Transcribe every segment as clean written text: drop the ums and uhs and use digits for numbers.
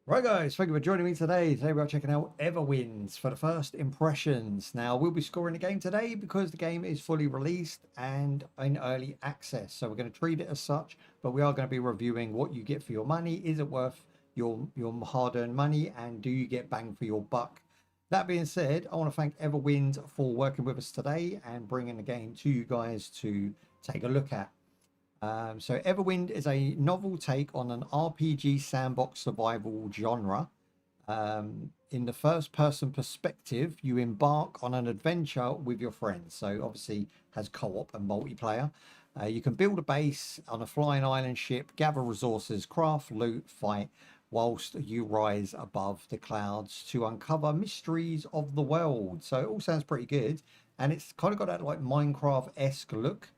Right guys, thank you for joining me today. Today we are checking out Everwind for the first impressions. Now we'll be scoring the game today because the game is fully released and in early access. So we're going to treat it as such, but we are going to be reviewing what you get for your money. Is it worth your hard-earned money, and do you get bang for your buck? That being said, I want to thank Everwind for working with us today and bringing the game to you guys to take a look at. So Everwind is a novel take on an RPG sandbox survival genre. In the first person perspective, you embark on an adventure with your friends. So obviously has co-op and multiplayer. You can build a base on a flying island ship, gather resources, craft, loot, fight, whilst you rise above the clouds to uncover mysteries of the world. So it all sounds pretty good. And it's kind of got that like Minecraft-esque look.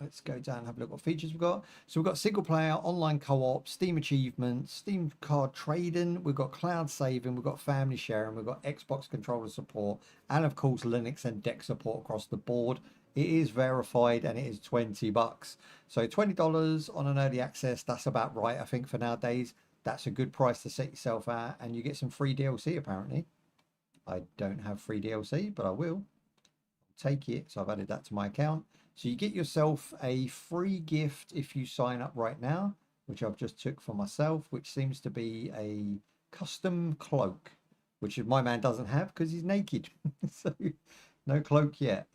Let's go down and have a look what features we've got. So we've got single player, online co-op, Steam achievements, Steam card trading, we've got cloud saving, we've got family sharing, we've got Xbox controller support, and of course Linux and DEC support across the board. It is verified and it is $20. So $20 on an early access, that's about right, I think, for nowadays. That's a good price to set yourself at, and you get some free DLC apparently. I don't have free DLC, but I will. Take it. So I've added that to my account. So you get yourself a free gift if you sign up right now, which I've just took for myself, which seems to be a custom cloak, which my man doesn't have because he's naked. So no cloak yet.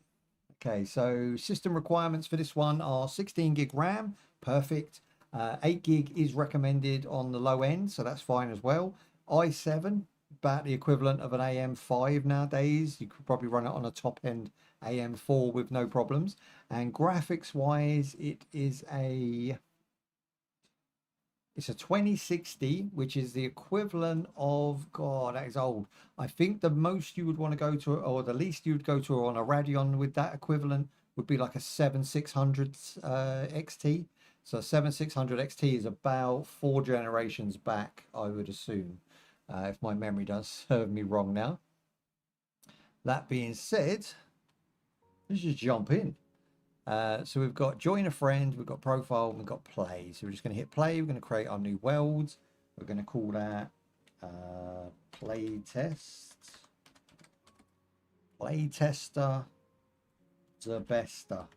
Okay, so system requirements for this one are 16 gig RAM, perfect. 8 gig is recommended on the low end, so that's fine as well. i7, about the equivalent of an AM5 nowadays. You could probably run it on a top end AM4 with no problems. And graphics wise, it's a 2060, which is the equivalent of, God, that is old. I think the most you would want to go to, or the least you would go to on a Radeon with that equivalent would be like a 7600 XT. So 7600 XT is about 4 generations back, I would assume, if my memory does serve me wrong now. That being said, let's just jump in. So we've got join a friend, we've got profile, we've got play. So we're just going to hit play. We're going to create our new world. We're going to call that playtester the bester.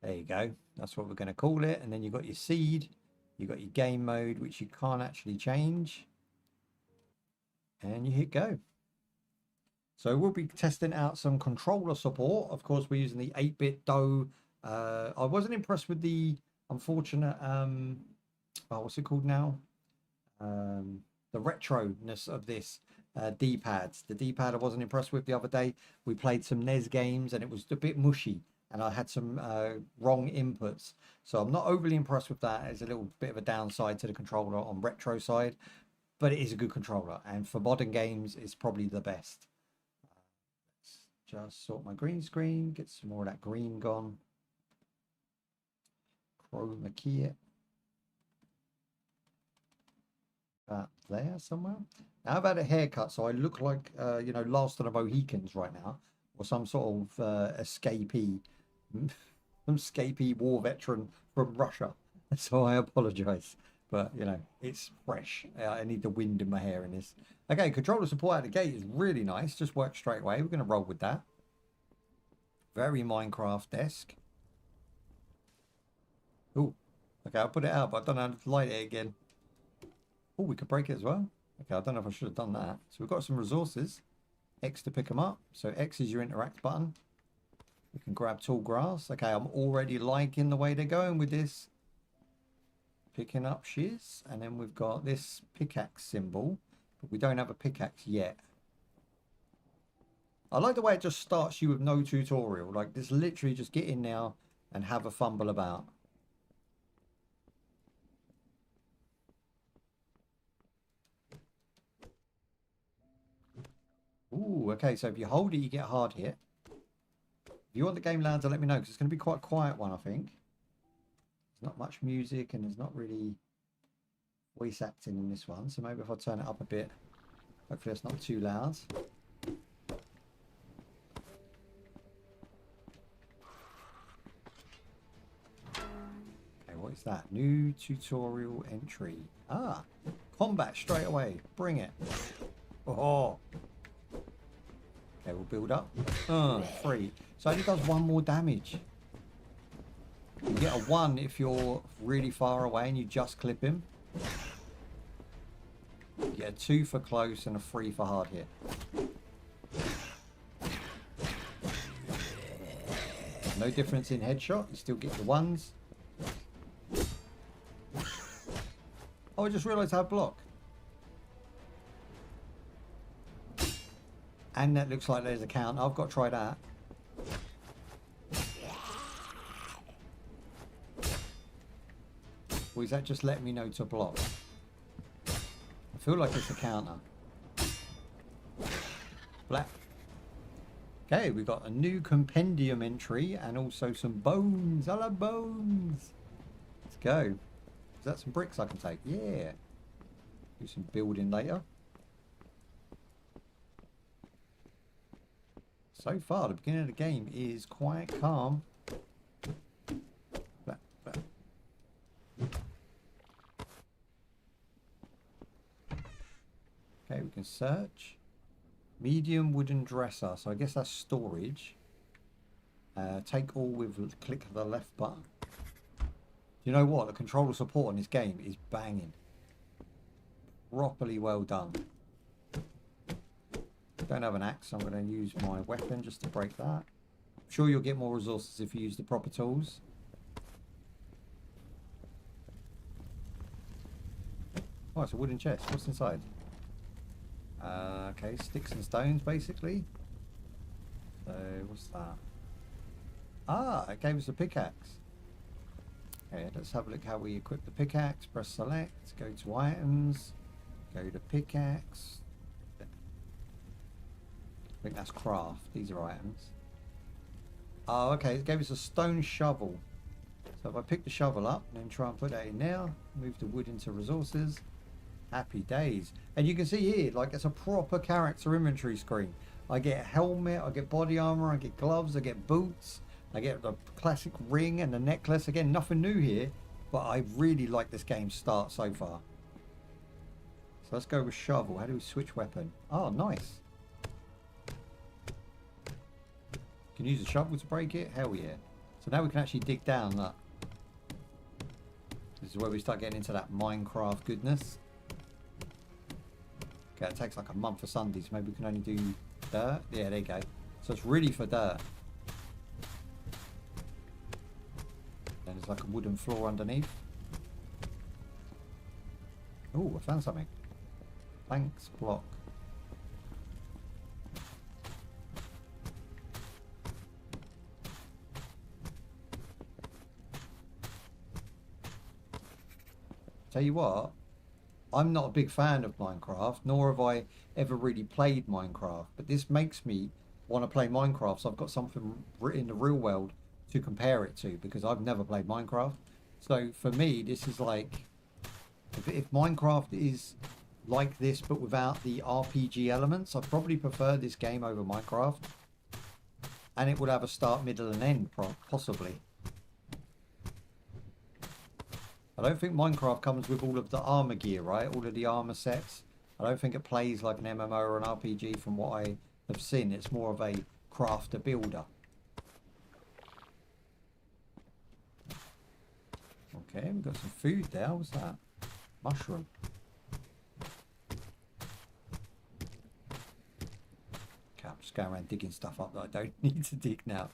There you go. That's what we're going to call it. And then you've got your seed, you've got your game mode, which you can't actually change. And you hit go. So we'll be testing out some controller support. Of course, we're using the 8-bit DOE. I wasn't impressed with the unfortunate, what's it called now? The retroness of this D-pads. The D-pad I wasn't impressed with the other day. We played some NES games and it was a bit mushy. And I had some wrong inputs. So I'm not overly impressed with that. It's a little bit of a downside to the controller on retro side. But it is a good controller. And for modern games, it's probably the best. Just sort my green screen, get some more of that green gone. Chroma key it. About there somewhere. Now I've had a haircut, so I look like, last of the Mohicans right now. Or some sort of escapee. Some escapee war veteran from Russia. So I apologize. But, it's fresh. I need the wind in my hair in this. Okay, controller support out of the gate is really nice. Just works straight away. We're going to roll with that. Very Minecraft-esque. Oh, okay, I'll put it out, but I don't know how to light it again. Oh, we could break it as well. Okay, I don't know if I should have done that. So we've got some resources. X to pick them up. So X is your interact button. We can grab tall grass. Okay, I'm already liking the way they're going with this. Picking up shiz, and then we've got this pickaxe symbol, but we don't have a pickaxe yet. I like the way it just starts you with no tutorial. Like, this literally just get in now and have a fumble about. Ooh, okay, so if you hold it, you get a hard hit. If you want the game louder, let me know, because it's going to be quite a quiet one, I think. There's not much music, and there's not really voice acting in this one, so maybe if I turn it up a bit, hopefully it's not too loud. What is that? New tutorial entry. Ah, combat straight away. Bring it. Oh. Okay, we'll build up. 3. So it only does 1 more damage. You get a 1 if you're really far away and you just clip him. You get a 2 for close and a 3 for hard hit. No difference in headshot. You still get the 1s. Oh, I just realised I have block. And that looks like there's a count. I've got to try that. Or is that just letting me know to block? I feel like it's a counter. Black. Okay, we've got a new compendium entry and also some bones. I love bones. Let's go. Is that some bricks I can take? Yeah. Do some building later. So far, the beginning of the game is quite calm. Blah, blah. Okay, we can search. Medium wooden dresser. So I guess that's storage. Take all with click the left button. You know what? The controller support on this game is banging. Properly well done. Don't have an axe, so I'm going to use my weapon just to break that. I'm sure you'll get more resources if you use the proper tools. Oh, it's a wooden chest. What's inside? Okay, sticks and stones, basically. So, what's that? Ah, it gave us a pickaxe. Okay, let's have a look how we equip the pickaxe. Press select, go to items, go to pickaxe. I think that's craft. These are items. Oh, okay, it gave us a stone shovel. So if I pick the shovel up and then try and put that in now, move the wood into resources. Happy days. And you can see here, like, it's a proper character inventory screen. I get a helmet, I get body armor, I get gloves, I get boots, I get the classic ring and the necklace. Again, nothing new here, but I really like this game's start so far. So let's go with shovel. How do we switch weapon? Oh, nice. Can use a shovel to break it? Hell yeah. So now we can actually dig down that. This is where we start getting into that Minecraft goodness. Okay, it takes like a month for Sundays. Maybe we can only do dirt. Yeah, there you go. So it's really for dirt. Then there's like a wooden floor underneath. Oh, I found something. Thanks, block. Tell you what, I'm not a big fan of Minecraft, nor have I ever really played Minecraft, but this makes me want to play Minecraft, so I've got something in the real world to compare it to, because I've never played Minecraft. So for me, this is like, if Minecraft is like this but without the RPG elements, I'd probably prefer this game over Minecraft, and it would have a start, middle and end, possibly. I don't think Minecraft comes with all of the armor gear, right? All of the armor sets. I don't think it plays like an MMO or an RPG from what I have seen. It's more of a crafter builder. Okay, we've got some food there. What's that? Mushroom. Okay, I'm just going around digging stuff up that I don't need to dig now.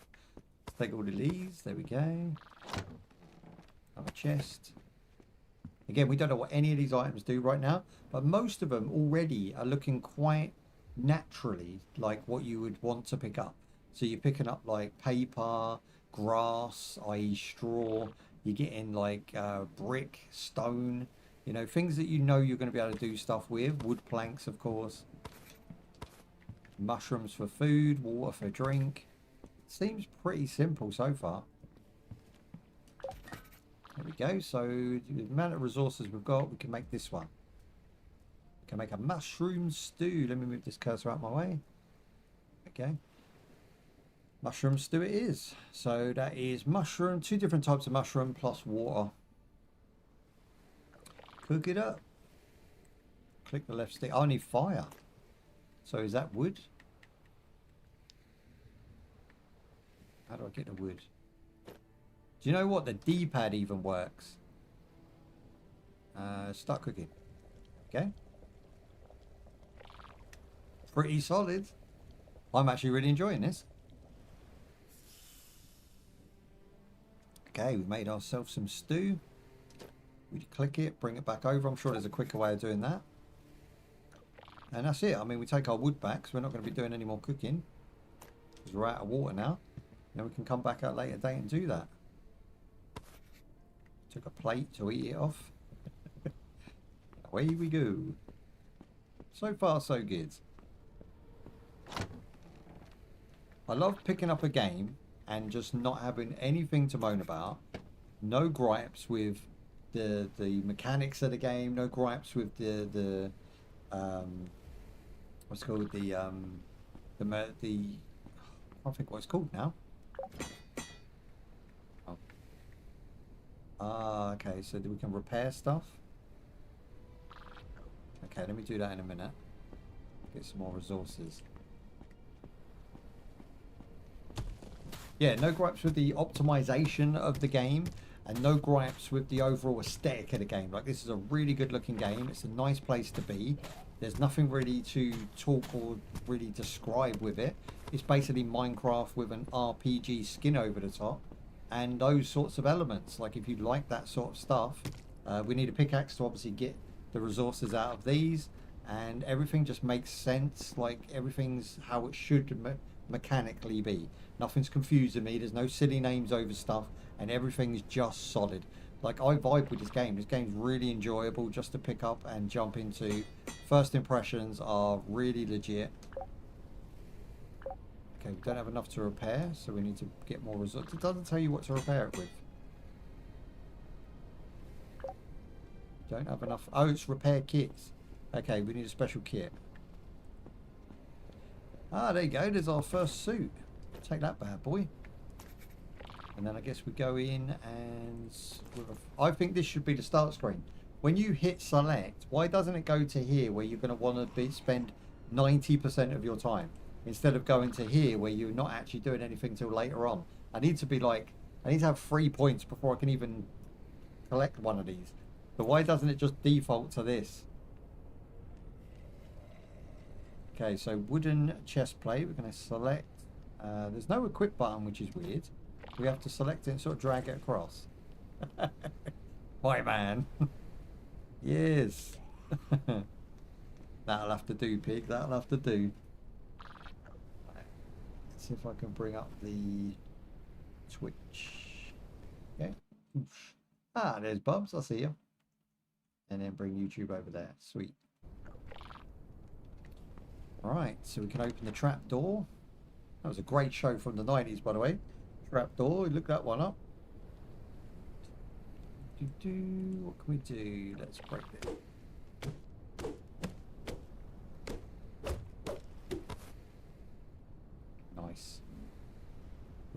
Let's take all the leaves. There we go. Have a chest. Again, we don't know what any of these items do right now, but most of them already are looking quite naturally like what you would want to pick up. So you're picking up like paper, grass, i.e. straw. You're getting like brick, stone, you know, things that you know you're going to be able to do stuff with. Wood planks, of course. Mushrooms for food, water for drink. Seems pretty simple so far. There we go. So the amount of resources we've got, we can make this one. We can make a mushroom stew. Let me move this cursor out my way. Okay. Mushroom stew it is. So that is mushroom, 2 different types of mushroom plus water. cook it up. Click the left stick. Oh, I need fire. So is that wood? How do I get the wood? Do you know what? The D-pad even works. Start cooking. Okay. Pretty solid. I'm actually really enjoying this. Okay, we've made ourselves some stew. We click it, bring it back over. I'm sure there's a quicker way of doing that. And that's it. I mean, we take our wood back, so we're not going to be doing any more cooking. Because we're out of water now. Then we can come back at a later date and do that. Took a plate to eat it off. Away we go. So far, so good. I love picking up a game and just not having anything to moan about. No gripes with the mechanics of the game. No gripes with the what's called the I can't think what it's called now. Oh. Ah, okay. So we can repair stuff. Okay, let me do that in a minute. Get some more resources. Yeah, no gripes with the optimization of the game, and no gripes with the overall aesthetic of the game. Like, this is a really good looking game. It's a nice place to be. There's nothing really to talk or really describe with it. It's basically Minecraft with an RPG skin over the top, and those sorts of elements. Like, if you like that sort of stuff, we need a pickaxe to obviously get the resources out of these, and everything just makes sense. Like, everything's how it should mechanically be. Nothing's confusing me. There's no silly names over stuff, and everything's just solid. Like, I vibe with this game. This game's really enjoyable just to pick up and jump into. First impressions are really legit. Okay, we don't have enough to repair, so we need to get more results. It doesn't tell you what to repair it with. Don't have enough. Oh, it's repair kits. Okay, we need a special kit. Ah, there you go. There's our first suit. Take that bad boy. And then I guess we go in and... I think this should be the start screen. When you hit select, why doesn't it go to here where you're going to want to spend 90% of your time? Instead of going to here where you're not actually doing anything till later on. I need to be like... I need to have 3 points before I can even collect one of these. But why doesn't it just default to this? Okay, so wooden chest plate. We're going to select. There's no equip button, which is weird. We have to select it and sort of drag it across. White man. Yes. That'll have to do, pig. That'll have to do. Right. Let's see if I can bring up the Twitch. Okay. Oof. Ah, there's Bubs. I see you. And then bring YouTube over there. Sweet. Alright, so we can open the trap door. That was a great show from the 90s, by the way. Trap door, look that one up. What can we do? Let's break it. Nice.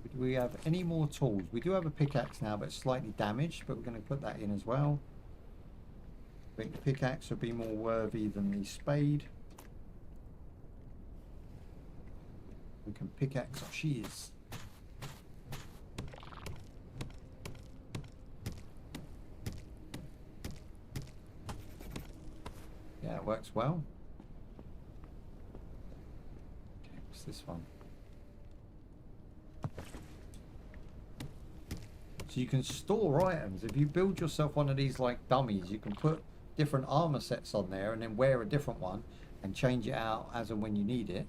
Do we have any more tools? We do have a pickaxe now, but it's slightly damaged, but we're going to put that in as well. I think the pickaxe would be more worthy than the spade. We can pickaxe our shears. Yeah, it works well. Okay, what's this one? So you can store items. If you build yourself one of these like dummies, you can put different armor sets on there and then wear a different one and change it out as and when you need it.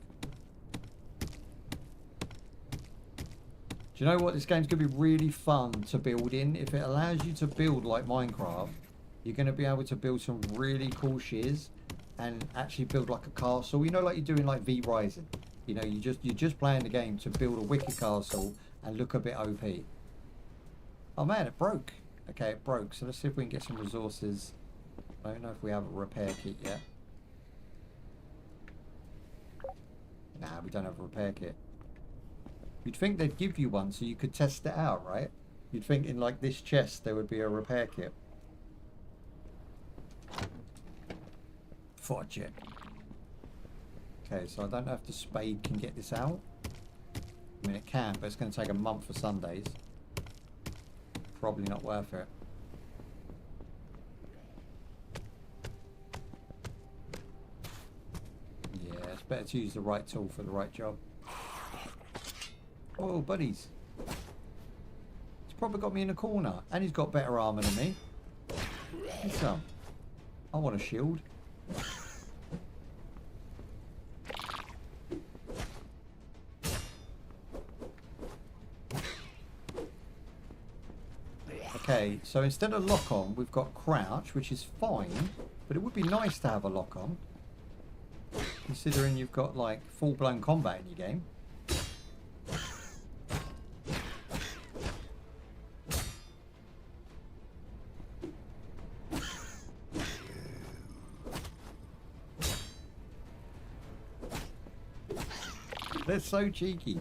Do you know what? This game's going to be really fun to build in. If it allows you to build like Minecraft, you're going to be able to build some really cool shears and actually build like a castle. You know, like you're doing like V Rising. You know, you're just playing the game to build a wicked castle and look a bit OP. Oh man, it broke. Okay, it broke. So let's see if we can get some resources. I don't know if we have a repair kit yet. Nah, we don't have a repair kit. You'd think they'd give you one so you could test it out, right? You'd think in like this chest there would be a repair kit. fudge it. Okay, so I don't know if the spade can get this out. I mean, it can, but it's going to take a month for Sundays. Probably not worth it. Yeah, it's better to use the right tool for the right job. Oh, buddies. He's probably got me in a corner. And he's got better armor than me. What's up? I want a shield. Okay, so instead of lock on, we've got crouch, which is fine, but it would be nice to have a lock on, considering you've got like full-blown combat in your game. They're so cheeky.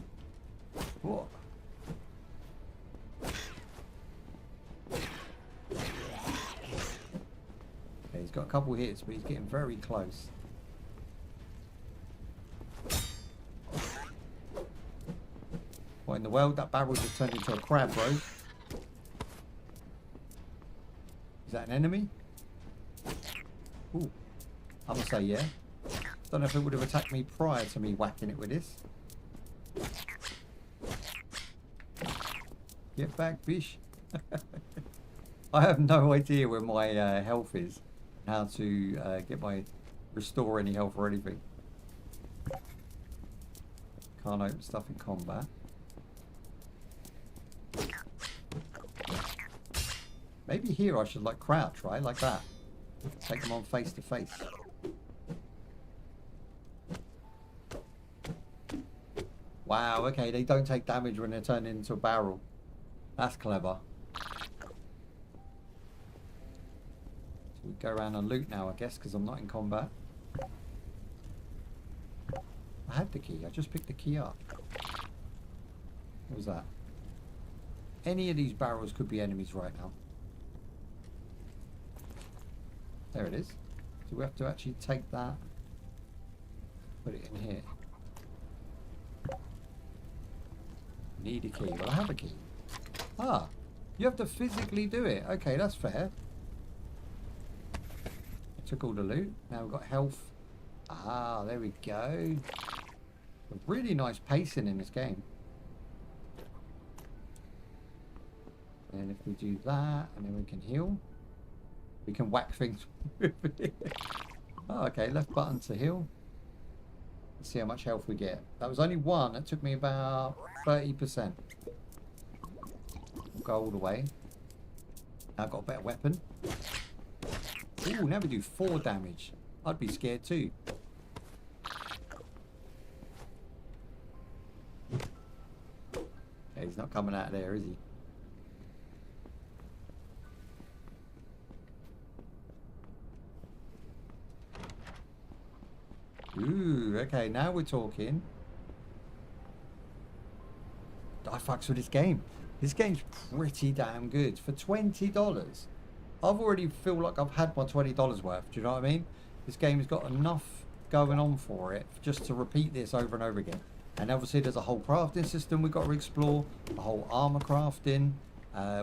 What? Okay, he's got a couple hits, but he's getting very close. What in the world? That barrel just turned into a crab, bro. Is that an enemy? Ooh. I'm gonna say yeah. Don't know if it would have attacked me prior to me whacking it with this. Get back, bish. I have no idea where my health is. How to get my restore any health or anything. Can't open stuff in combat. Maybe here I should like crouch, right? Like that. Take them on face to face. Wow, okay, they don't take damage when they're turned into a barrel. That's clever. So we go around and loot now, I guess, because I'm not in combat. I had the key. I just picked the key up. What was that? Any of these barrels could be enemies right now. There it is. So we have to actually take that, put it in here. Need a key. Well, I have a key. Ah, you have to physically do it. Okay, that's fair. I took all the loot. Now we've got health. Ah, there we go. A really nice pacing in this game. And if we do that, and then we can heal. We can whack things with it. Oh, okay, left button to heal. Let's see how much health we get. That was only one. That took me about 30%. We'll go all the way. Now I've got a better weapon. Ooh, now we do 4 damage. I'd be scared too. Okay, he's not coming out of there, is he? Ooh, okay, now we're talking. I fucks with this game. This game's pretty damn good. For $20, I've already feel like I've had my $20 worth. Do you know what I mean? This game has got enough going on for it just to repeat this over and over again. And obviously there's a whole crafting system we've got to explore. A whole armor crafting,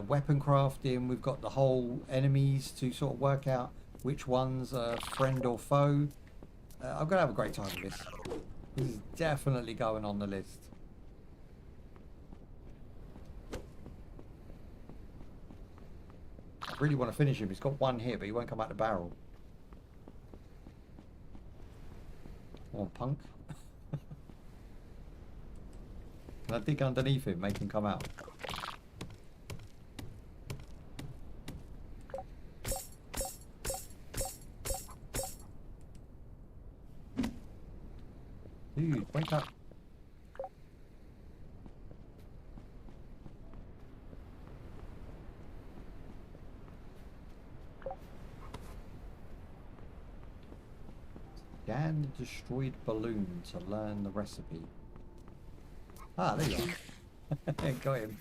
weapon crafting. We've got the whole enemies to sort of work out which one's a friend or foe. I'm going to have a great time with this. This is definitely going on the list. I really want to finish him. He's got 1 hit, but he won't come out the barrel. Come on, punk. Can I dig underneath him, make him come out? Dude, wake up. Scan the destroyed balloon to learn the recipe. Ah, there you are. Got him.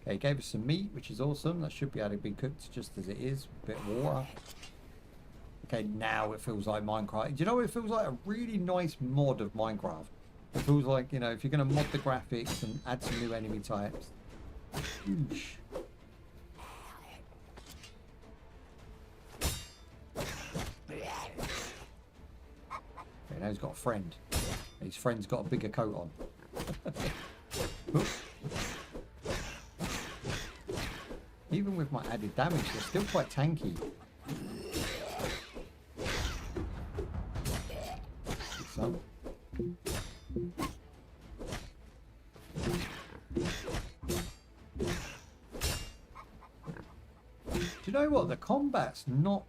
Okay, he gave us some meat, which is awesome. That should be able to be cooked just as it is. A bit of water. Okay, now it feels like Minecraft. Do you know what it feels like? A really nice mod of Minecraft. It feels like, you know, if you're going to mod the graphics and add some new enemy types. Oosh. Okay, now he's got a friend. His friend's got a bigger coat on. Even with my added damage, they're still quite tanky. Some. Do you know what? The combat's not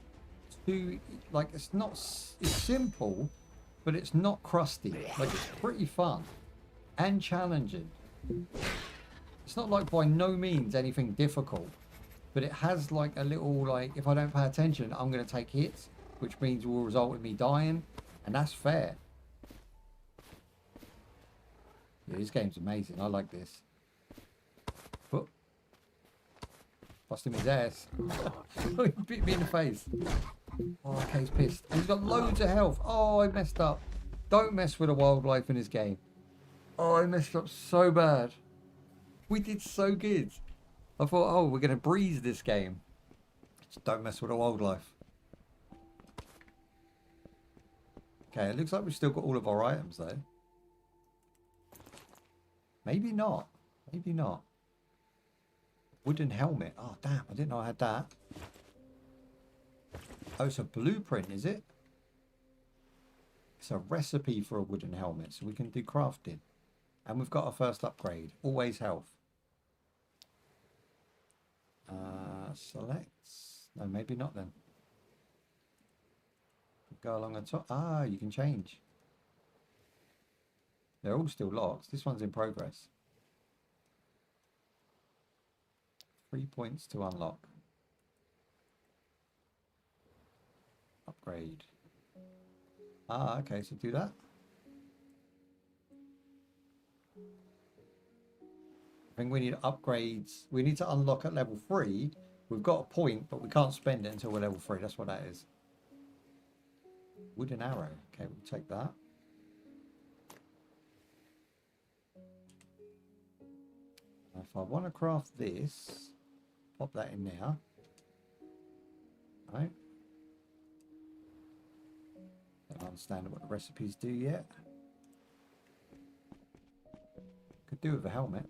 too, like, it's not, it's simple, but it's not crusty. Like, it's pretty fun and challenging. It's not like by no means anything difficult, but it has like a little, like, if I don't pay attention, I'm going to take hits, which means will result in me dying, and that's fair. Yeah, this game's amazing. I like this. Oh. Bust him his ass. He bit me in the face. Oh, okay, he's pissed. And he's got loads of health. Oh, I messed up. Don't mess with the wildlife in this game. Oh, I messed up so bad. We did so good. I thought, oh, we're going to breeze this game. Just don't mess with the wildlife. Okay, it looks like we've still got all of our items, though. Maybe not. Maybe not. Wooden helmet. Oh, damn. I didn't know I had that. Oh, it's a blueprint, is it? It's a recipe for a wooden helmet, so we can do crafting. And we've got our first upgrade. Always health. Select. No, maybe not then. Go along the top. Ah, you can change. They're all still locked. This one's in progress. 3 points to unlock. Upgrade. Ah, okay, so do that. I think we need upgrades. We need to unlock at level 3. We've got a point, but we can't spend it until we're level 3. That's what that is. Wooden arrow. Okay, we'll take that. If I want to craft this, pop that in there. Right. Don't understand what the recipes do yet. Could do with a helmet.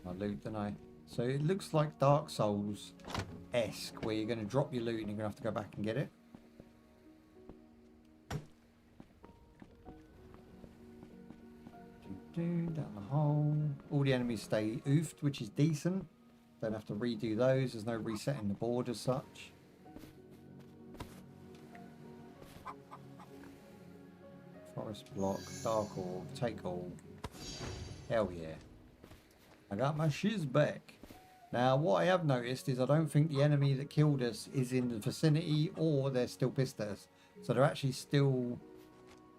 My loot, don't I? So it looks like Dark Souls-esque, where you're going to drop your loot and you're going to have to go back and get it. Down the hole. All the enemies stay oofed, which is decent. Don't have to redo those. There's no resetting the board as such. Forest block, dark orb, take all. Hell yeah. I got my shiz back. Now, what I have noticed is I don't think the enemy that killed us is in the vicinity, or they're still pissed at us. So they're actually still,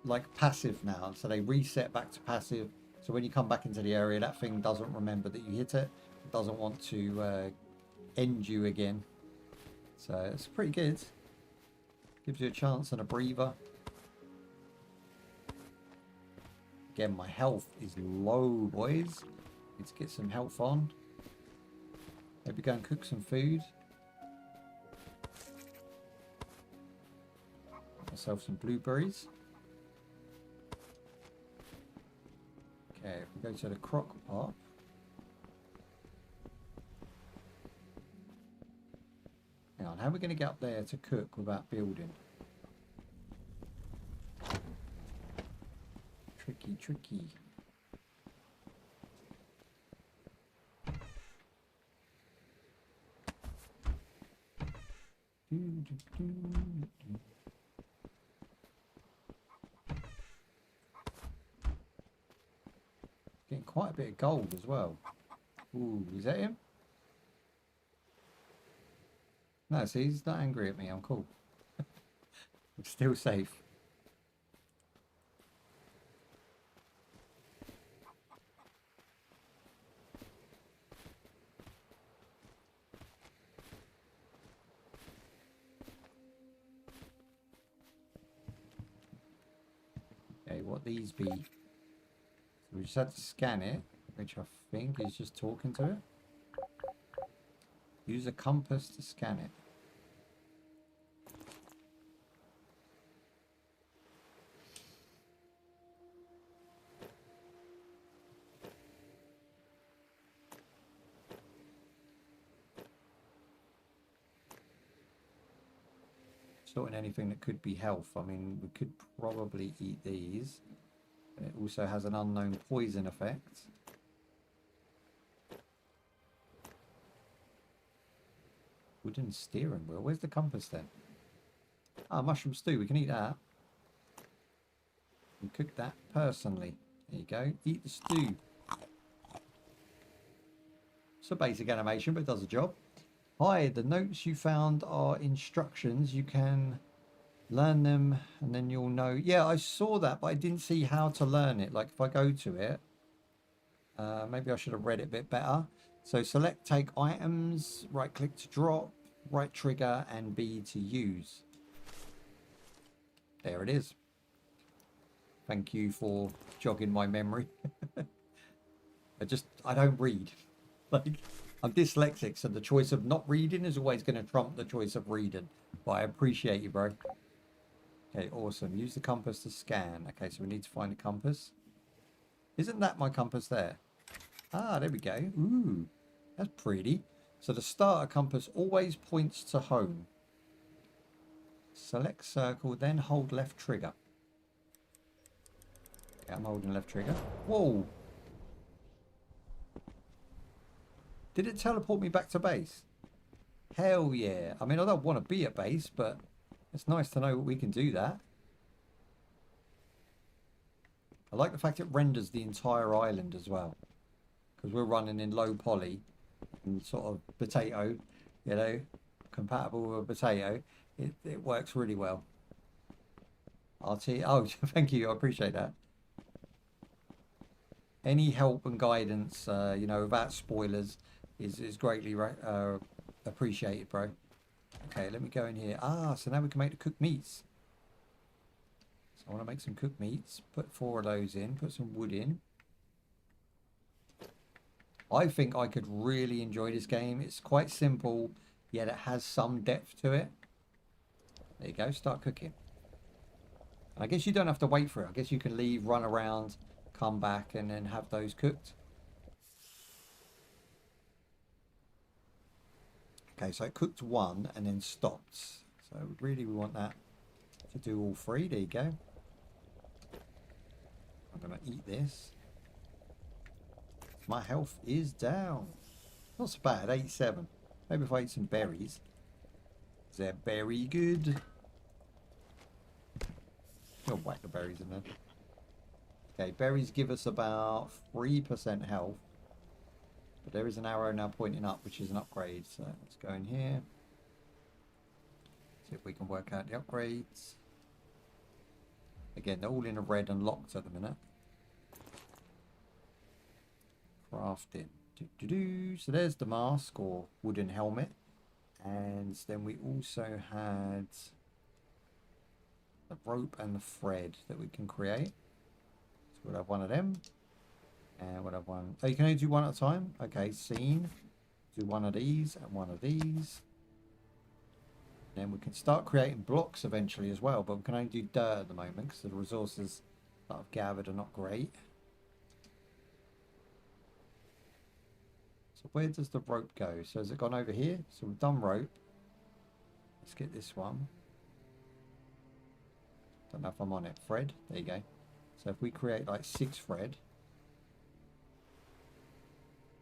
like, passive now. So they reset back to passive. So when you come back into the area, that thing doesn't remember that you hit it. It doesn't want to end you again. So it's pretty good. Gives you a chance and a breather. Again, my health is low, boys. Need to get some health on. Maybe go and cook some food. Get myself some blueberries. Okay, if we go to the crock pot. Hang on, how are we going to get up there to cook without building? Tricky, tricky. Getting quite a bit of gold as well. Ooh, is that him? No, see, he's not angry at me. I'm cool. I'm still safe. Okay, what these be? So we just had to scan it, which I think is just talking to it. Use a compass to scan it. Sorting anything that could be health. I mean, we could probably eat these. And it also has an unknown poison effect. Wooden steering wheel. Where's the compass then? Ah, mushroom stew. We can eat that. And cook that personally. There you go. Eat the stew. It's a basic animation, but it does the job. Hi, the notes you found are instructions. You can learn them and then you'll know. Yeah, I saw that, but I didn't see how to learn it. Like if I go to it, maybe I should have read it a bit better. So select take items, right click to drop, right trigger and B to use. There it is. Thank you for jogging my memory. I don't read. Like, I'm dyslexic, so the choice of not reading is always going to trump the choice of reading. But I appreciate you, bro. Okay, awesome. Use the compass to scan. Okay, so we need to find a compass. Isn't that my compass there? Ah, there we go. Ooh, that's pretty. So the starter compass always points to home. Select circle, then hold left trigger. Okay, I'm holding left trigger. Whoa! Did it teleport me back to base? Hell yeah. I mean, I don't want to be at base, but it's nice to know we can do that. I like the fact it renders the entire island as well. Because we're running in low poly and sort of potato, you know, compatible with a potato. It works really well. RT, oh, thank you. I appreciate that. Any help and guidance, you know, without spoilers is greatly appreciated, bro. Okay, let me go in here. Ah, so now we can make the cooked meats. So I want to make some cooked meats. Put 4 of those in. Put some wood in. I think I could really enjoy this game. It's quite simple, yet it has some depth to it. There you go. Start cooking. And I guess you don't have to wait for it. I guess you can leave, run around, come back, and then have those cooked. Okay, so it cooked 1 and then stopped. So really we want that to do all 3. There you go. I'm going to eat this. My health is down. Not so bad, 87. Maybe if I eat some berries. Is that very good? I'll whack the berries in there. Okay, berries give us about 3% health. But there is an arrow now pointing up, which is an upgrade. So let's go in here. See if we can work out the upgrades. Again, they're all in a red and locked at the minute. Crafting. So there's the mask or wooden helmet. And then we also had the rope and the thread that we can create. So we'll have one of them. And we'll have one. Oh, you can only do one at a time? Okay, scene. Do one of these and one of these. Then we can start creating blocks eventually as well, but we can only do dirt at the moment because the resources that I've gathered are not great. So where does the rope go? So has it gone over here? So we've done rope. Let's get this one. Don't know if I'm on it. Thread. There you go. So if we create like 6 thread.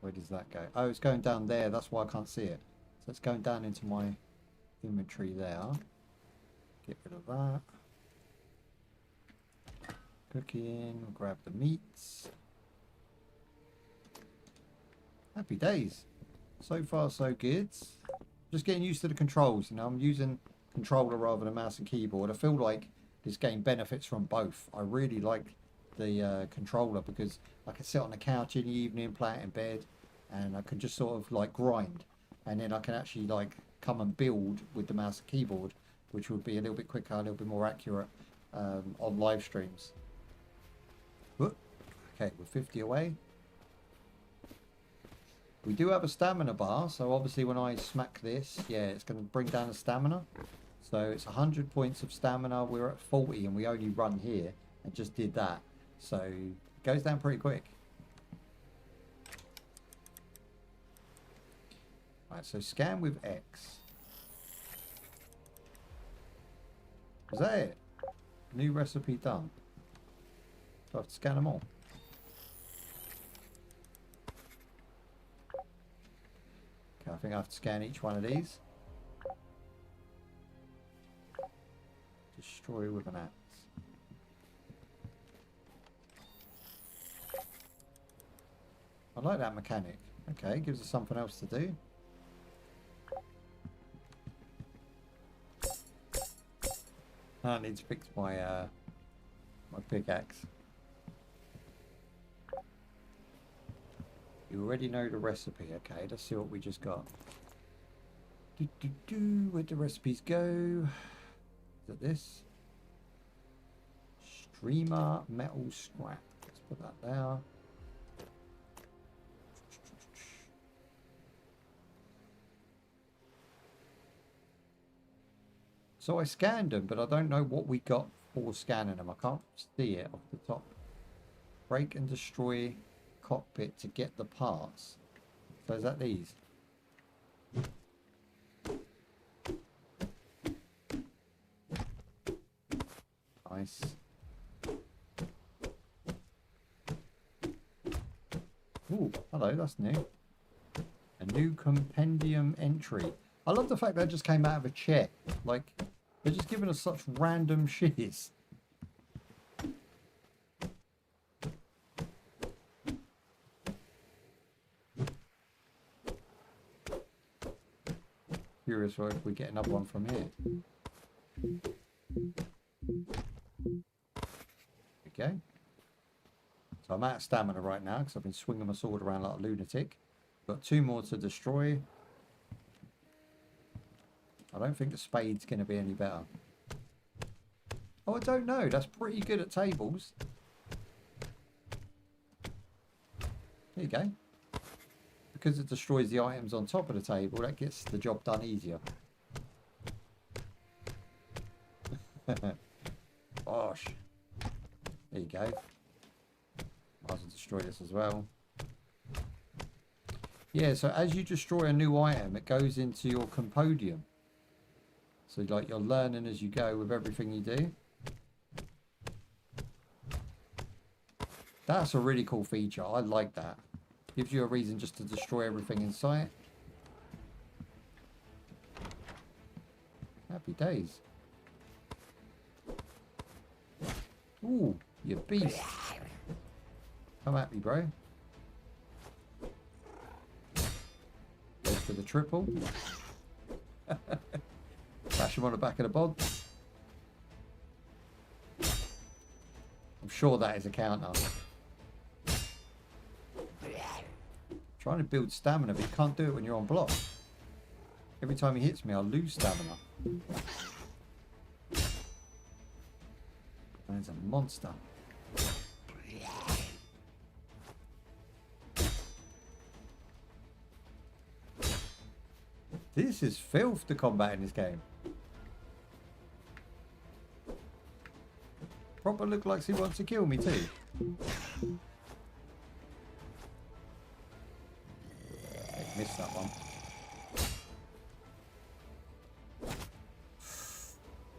Where does that go? Oh, it's going down there. That's why I can't see it. So it's going down into my inventory there. Get rid of that. Cooking. Grab the meats. Happy days. So far, so good. Just getting used to the controls. You know, I'm using controller rather than mouse and keyboard. I feel like this game benefits from both. I really like the controller because I can sit on the couch in the evening, play it in bed, and I can just sort of like grind. And then I can actually like come and build with the mouse and keyboard, which would be a little bit quicker, a little bit more accurate on live streams. Whoop. Okay, we're 50 away. We do have a stamina bar, so obviously when I smack this, yeah, it's going to bring down the stamina. So it's 100 points of stamina. We're at 40 and we only run here and just did that. So it goes down pretty quick. Right, so scan with X. Is that it? New recipe done. Do I have to scan them all? Okay, I think I have to scan each one of these. Destroy with an axe. I like that mechanic. Okay, gives us something else to do. I need to fix my my pickaxe. You already know the recipe. Okay, let's see what we just got. Where'd the recipes go? Is it this? Streamer metal scrap. Let's put that there. So I scanned them, but I don't know what we got for scanning them. I can't see it off the top. Break and destroy cockpit to get the parts. So is that these? Nice. Ooh, hello, that's new. A new compendium entry. I love the fact that just came out of a chair. Like, they're just giving us such random shiz. Curious if we get another one from here. Okay. So I'm out of stamina right now because I've been swinging my sword around like a lunatic. Got 2 more to destroy. I don't think the spade's going to be any better. Oh, I don't know. That's pretty good at tables. There you go. Because it destroys the items on top of the table, that gets the job done easier. Gosh. There you go. Might as well destroy this as well. Yeah, so as you destroy a new item, it goes into your compendium. So like you're learning as you go with everything you do. That's a really cool feature. I like that. Gives you a reason just to destroy everything in sight. Happy days. Ooh, you beast. Come at me, bro. Go for the triple. Bash him on the back of the bod. I'm sure that is a counter. Trying to build stamina, but you can't do it when you're on block. Every time he hits me, I lose stamina. Man's a monster. This is filth to combat in this game. Proper look like he wants to kill me too. Missed that one.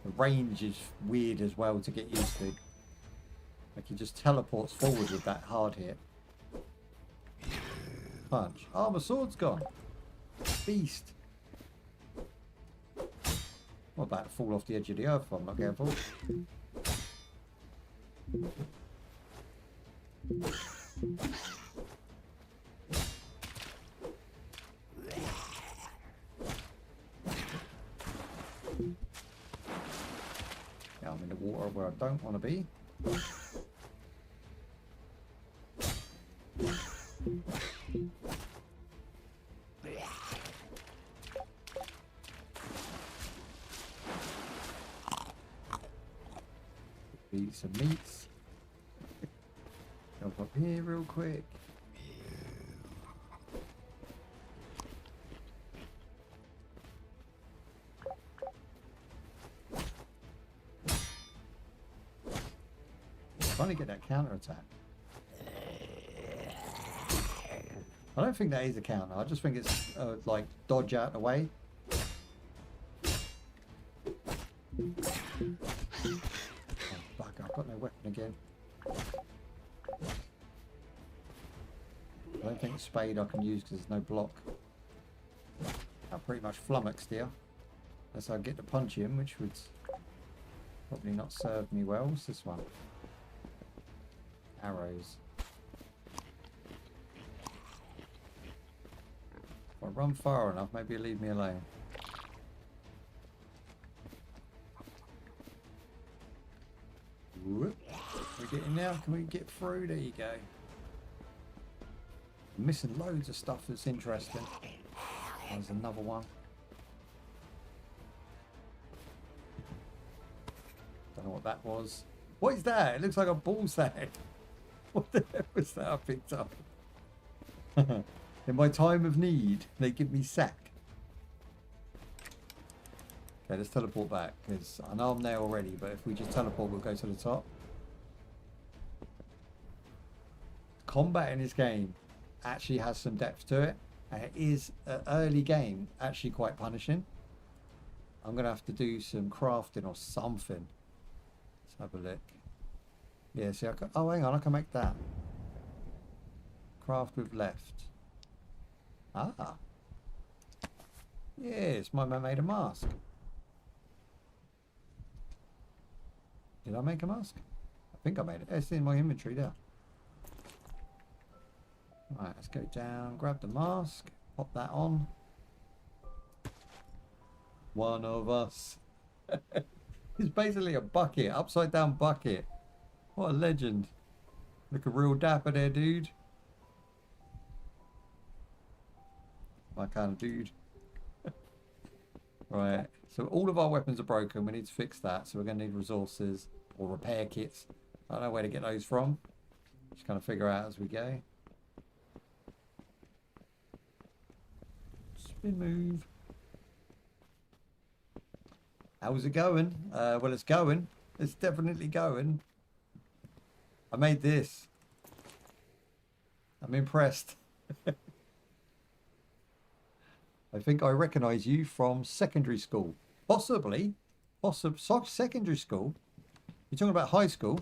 The range is weird as well to get used to. Like he just teleports forward with that hard hit. Punch. Oh, my sword's gone. Beast. I'm about to fall off the edge of the earth if I'm not careful. Now I'm in the water where I don't want to be. Eat some meats. Jump up here real quick. Trying to get that counter attack. I don't think that is a counter. I just think it's like dodge out the way. Oh, bugger, I've got no weapon again. I don't think spade I can use because there's no block. I'm pretty much flummoxed here. Unless I get to punch him, which would probably not serve me well. What's this one? Arrows. If I run far enough, maybe it'll leave me alone. Whoop. We're getting now. Can we get through? There you go. I'm missing loads of stuff that's interesting. There's another one. Don't know what that was. What is that? It looks like a ball sack. What the hell was that I picked up? In my time of need, they give me sack. Okay, let's teleport back, because I know I'm there already, but if we just teleport, we'll go to the top. Combat in this game actually has some depth to it, and it is an early game, actually quite punishing. I'm going to have to do some crafting or something. Let's have a look. Yeah, see, I can, oh, hang on, I can make that. Craft with left. Ah. Yes, my man made a mask. Did I make a mask? I think I made it. It's in my inventory there. Right, let's go down, grab the mask, pop that on. One of us. It's basically a bucket, upside down bucket. What a legend. Look a real dapper there, dude. My kind of dude. Right, so all of our weapons are broken. We need to fix that, so we're going to need resources or repair kits. I don't know where to get those from. Just kind of figure out as we go. Spin move. How's it going? Well, it's going. It's definitely going. I made this. I'm impressed. I think I recognise you from secondary school. Possibly. Secondary school? You're talking about high school?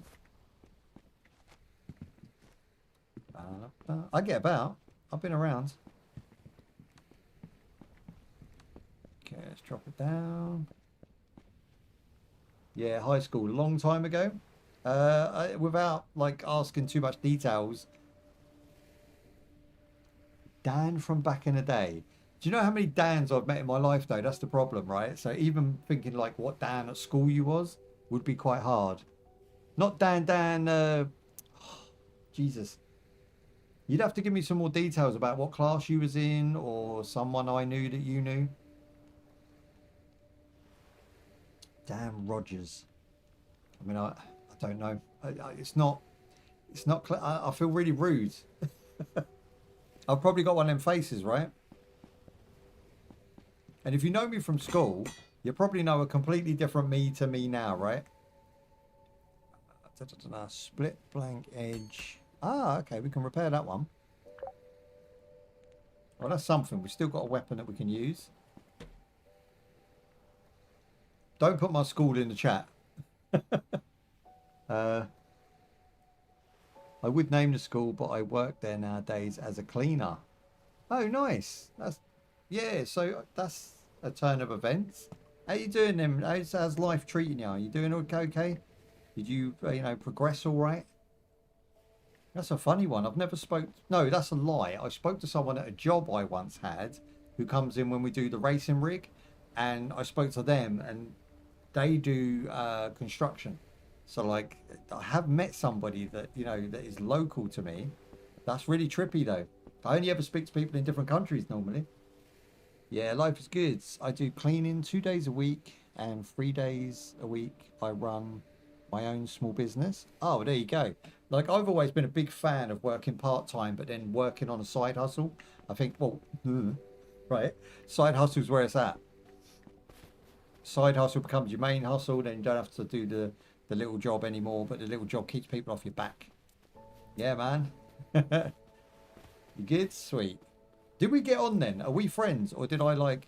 I get about. I've been around. Okay, let's drop it down. Yeah, high school. Long time ago. Without, like, asking too much details. Dan from back in the day. Do you know how many Dans I've met in my life, though? That's the problem, right? So even thinking, like, what Dan at school you was would be quite hard. Not Dan, Jesus. You'd have to give me some more details about what class you was in or someone I knew that you knew. Dan Rogers. I mean, I don't know. It's not I feel really rude. I've probably got one of them faces, right? And if you know me from school, you probably know a completely different me to me now, right? Split blank edge. Ah, okay, we can repair that one. Well, that's something. We've still got a weapon that we can use. Don't put my school in the chat. I would name the school, but I work there nowadays as a cleaner. Oh, nice. That's, yeah, so that's a turn of events. How you doing then? How's life treating you? Are you doing okay? Did you, progress all right? That's a funny one. I've never spoke... No, that's a lie. I spoke to someone at a job I once had who comes in when we do the racing rig. And I spoke to them and they do construction. So, like, I have met somebody that, that is local to me. That's really trippy, though. I only ever speak to people in different countries normally. Yeah, life is good. I do cleaning 2 days a week and 3 days a week I run My own small business. Oh, there you go. Like, I've always been a big fan of working part-time, but then working on a side hustle. I think, well, right. Side hustle's where it's at. Side hustle becomes your main hustle, then you don't have to do the little job anymore, but the little job keeps people off your back. Yeah, man. You good? Sweet. Did we get on then? Are we friends? Or did I like...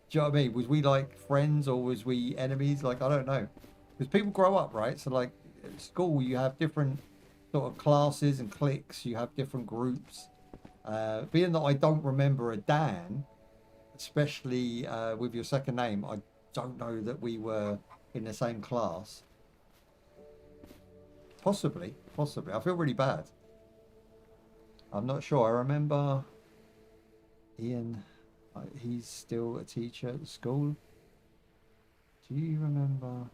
Do you know what I mean? Was we like friends or was we enemies? Like, I don't know. Because people grow up, right? So like at school, you have different sort of classes and cliques. You have different groups. Being that I don't remember a Dan, especially with your second name, I don't know that we were in the same class. Possibly. Possibly. I feel really bad. I'm not sure. I remember Ian... he's still a teacher at the school. Do you remember?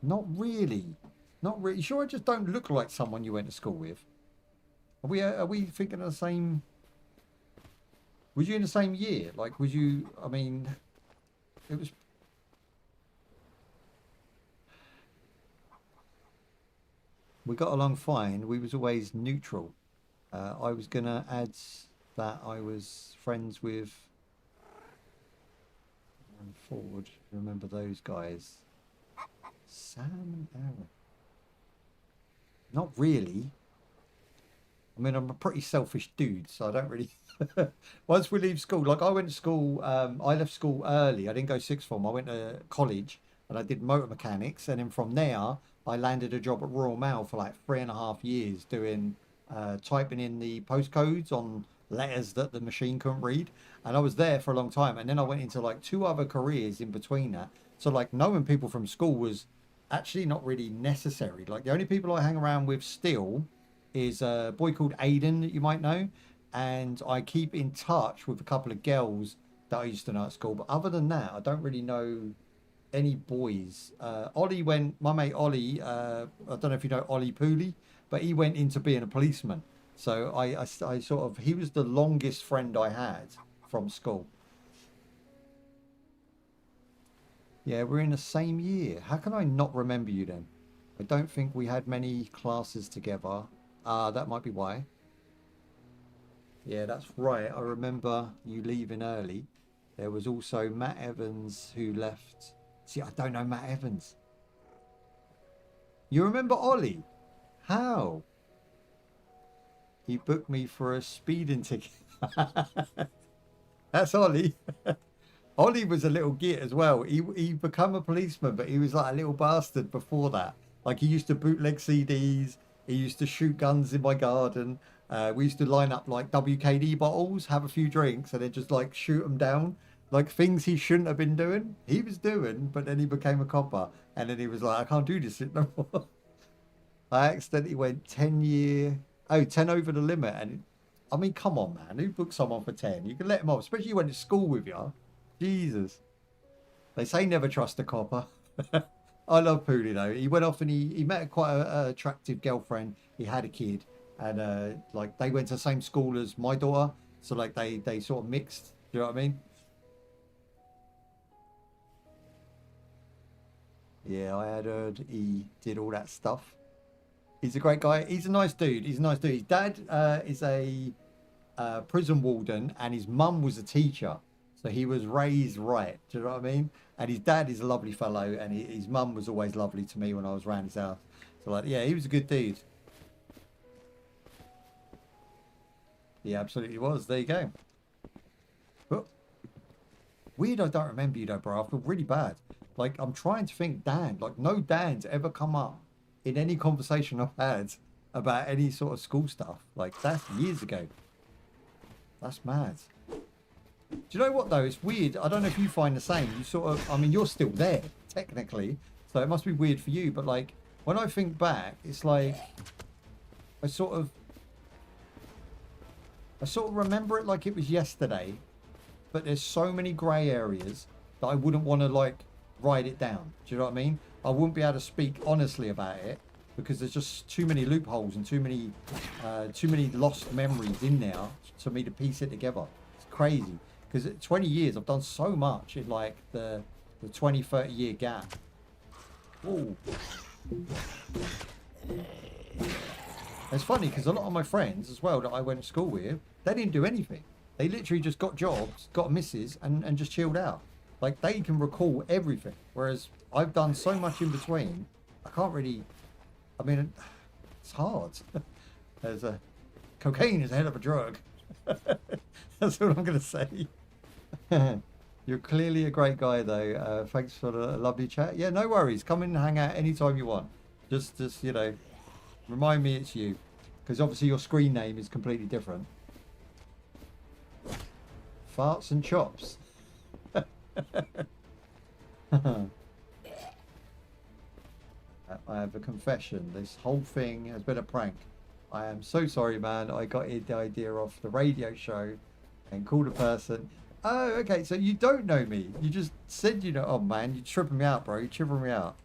Not really. Not really. Sure, I just don't look like someone you went to school with. Are we thinking of the same? Was you in the same year? Like, was you? I mean, it was. We got along fine. We was always neutral. I was gonna add that I was friends with Ford. Remember those guys? Sam and Aaron. Not really. I mean, I'm a pretty selfish dude, so I don't really... Once we leave school, like I went to school, I left school early. I didn't go sixth form. I went to college and I did motor mechanics. And then from there, I landed a job at Royal Mail for like 3.5 years doing typing in the postcodes on letters that the machine couldn't read. And I was there for a long time. And then I went into like 2 other careers in between that. So like knowing people from school was actually not really necessary. Like the only people I hang around with still is a boy called Aiden that you might know. And I keep in touch with a couple of girls that I used to know at school. But other than that, I don't really know any boys. Ollie went, my mate Ollie, I don't know if you know Ollie Pooley, but he went into being a policeman. So I sort of, he was the longest friend I had from school. Yeah, we're in the same year. How can I not remember you then? I don't think we had many classes together. That might be why. Yeah, that's right. I remember you leaving early. There was also Matt Evans who left. See, I don't know Matt Evans. You remember Ollie? How? He booked me for a speeding ticket. That's Ollie. Ollie was a little git as well. He become a policeman, but he was like a little bastard before that. Like he used to bootleg CDs. He used to shoot guns in my garden. We used to line up like WKD bottles, have a few drinks, and then just like shoot them down. Like things he shouldn't have been doing. He was doing, but then he became a copper. And then he was like, I can't do this no more. I accidentally went 10 over the limit. And I mean, come on, man. Who booked someone for 10? You can let him off, especially you went to school with you. Jesus. They say never trust a copper. I love Pooley though. He went off and he met quite a attractive girlfriend. He had a kid. And like they went to the same school as my daughter. So like they sort of mixed. Do you know what I mean? Yeah, I had heard he did all that stuff. He's a great guy. He's a nice dude. He's a nice dude. His dad is a prison warden and his mum was a teacher. So he was raised right. Do you know what I mean? And his dad is a lovely fellow and his mum was always lovely to me when I was around his house. So like, yeah, he was a good dude. He absolutely was. There you go. But weird I don't remember you though, bro. I feel really bad. Like, I'm trying to think Dan. Like, no Dan's ever come up in any conversation I've had about any sort of school stuff. Like, that's years ago. That's mad. Do you know what, though? It's weird. I don't know if you find the same. You sort of... I mean, you're still there, technically. So it must be weird for you. But, like, when I think back, it's like... I sort of remember it like it was yesterday. But there's so many grey areas that I wouldn't want to, like, write it down. Do you know what I mean? I wouldn't be able to speak honestly about it because there's just too many loopholes and too many lost memories in there for me to piece it together. It's crazy because 20 years I've done so much in like the 20-30 year gap. Ooh. It's funny because a lot of my friends as well that I went to school with, they didn't do anything. They literally just got jobs, got misses, and just chilled out. Like, they can recall everything. Whereas I've done so much in between, I can't really... I mean, it's hard. There's a... Cocaine is a hell of a drug. That's what I'm going to say. You're clearly a great guy, though. Thanks for the lovely chat. Yeah, no worries. Come in and hang out anytime you want. Just you know, remind me it's you. Because obviously your screen name is completely different. Farts and chops. I have a confession. This whole thing has been a prank. I am so sorry, man. I got the idea off the radio show and called a person. Oh, okay. So you don't know me. You just said you know. Oh, man. You're tripping me out, bro. You're tripping me out.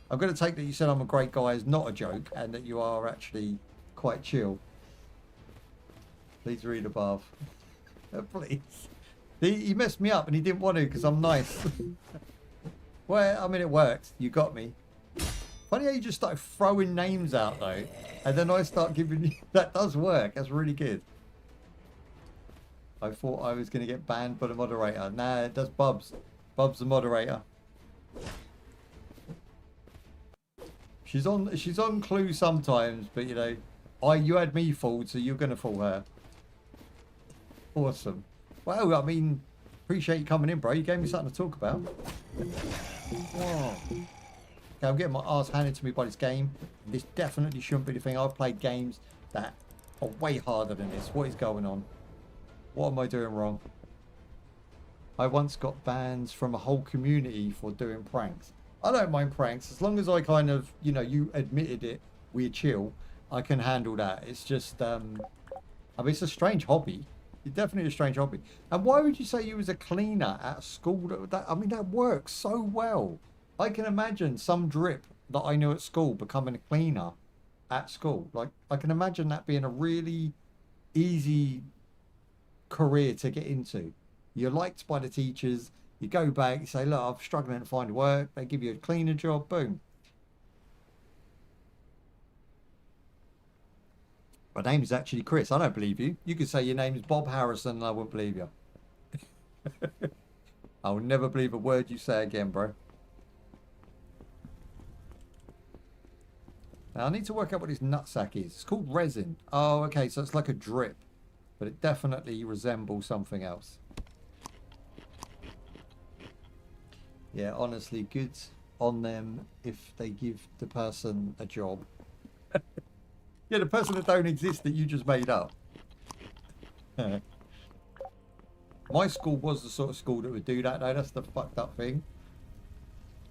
I'm going to take that you said I'm a great guy as not a joke and that you are actually quite chill. Please read above. Please. He messed me up and he didn't want to because I'm nice. Well, I mean, it worked. You got me. Funny how you just started throwing names out, though. And then I start giving you... That does work. That's really good. I thought I was going to get banned by the moderator. Nah, it does Bubs. Bubs the moderator. She's on clue sometimes, but, you know, you had me fooled, so you're going to fool her. Awesome. Well, I mean, appreciate you coming in, bro. You gave me something to talk about. Whoa. Okay, I'm getting my ass handed to me by this game. This definitely shouldn't be the thing. I've played games that are way harder than this. What is going on? What am I doing wrong? I once got bans from a whole community for doing pranks. I don't mind pranks. As long as I kind of, you know, you admitted it, we're chill, I can handle that. It's just, I mean, it's a strange hobby. It's definitely a strange hobby. And why would you say you was a cleaner at school? I mean, that works so well. I can imagine some drip that I knew at school becoming a cleaner at school. Like, I can imagine that being a really easy career to get into. You're liked by the teachers. You go back, you say, look, I'm struggling to find work. They give you a cleaner job. Boom. My name is actually Chris. I don't believe you. You could say your name is Bob Harrison and I wouldn't believe you. I will never believe a word you say again, bro. Now, I need to work out what this nutsack is. It's called resin. Oh, okay. So it's like a drip. But it definitely resembles something else. Yeah, honestly, good on them if they give the person a job. Yeah, the person that don't exist that you just made up. My school was the sort of school that would do that, though. That's the fucked up thing.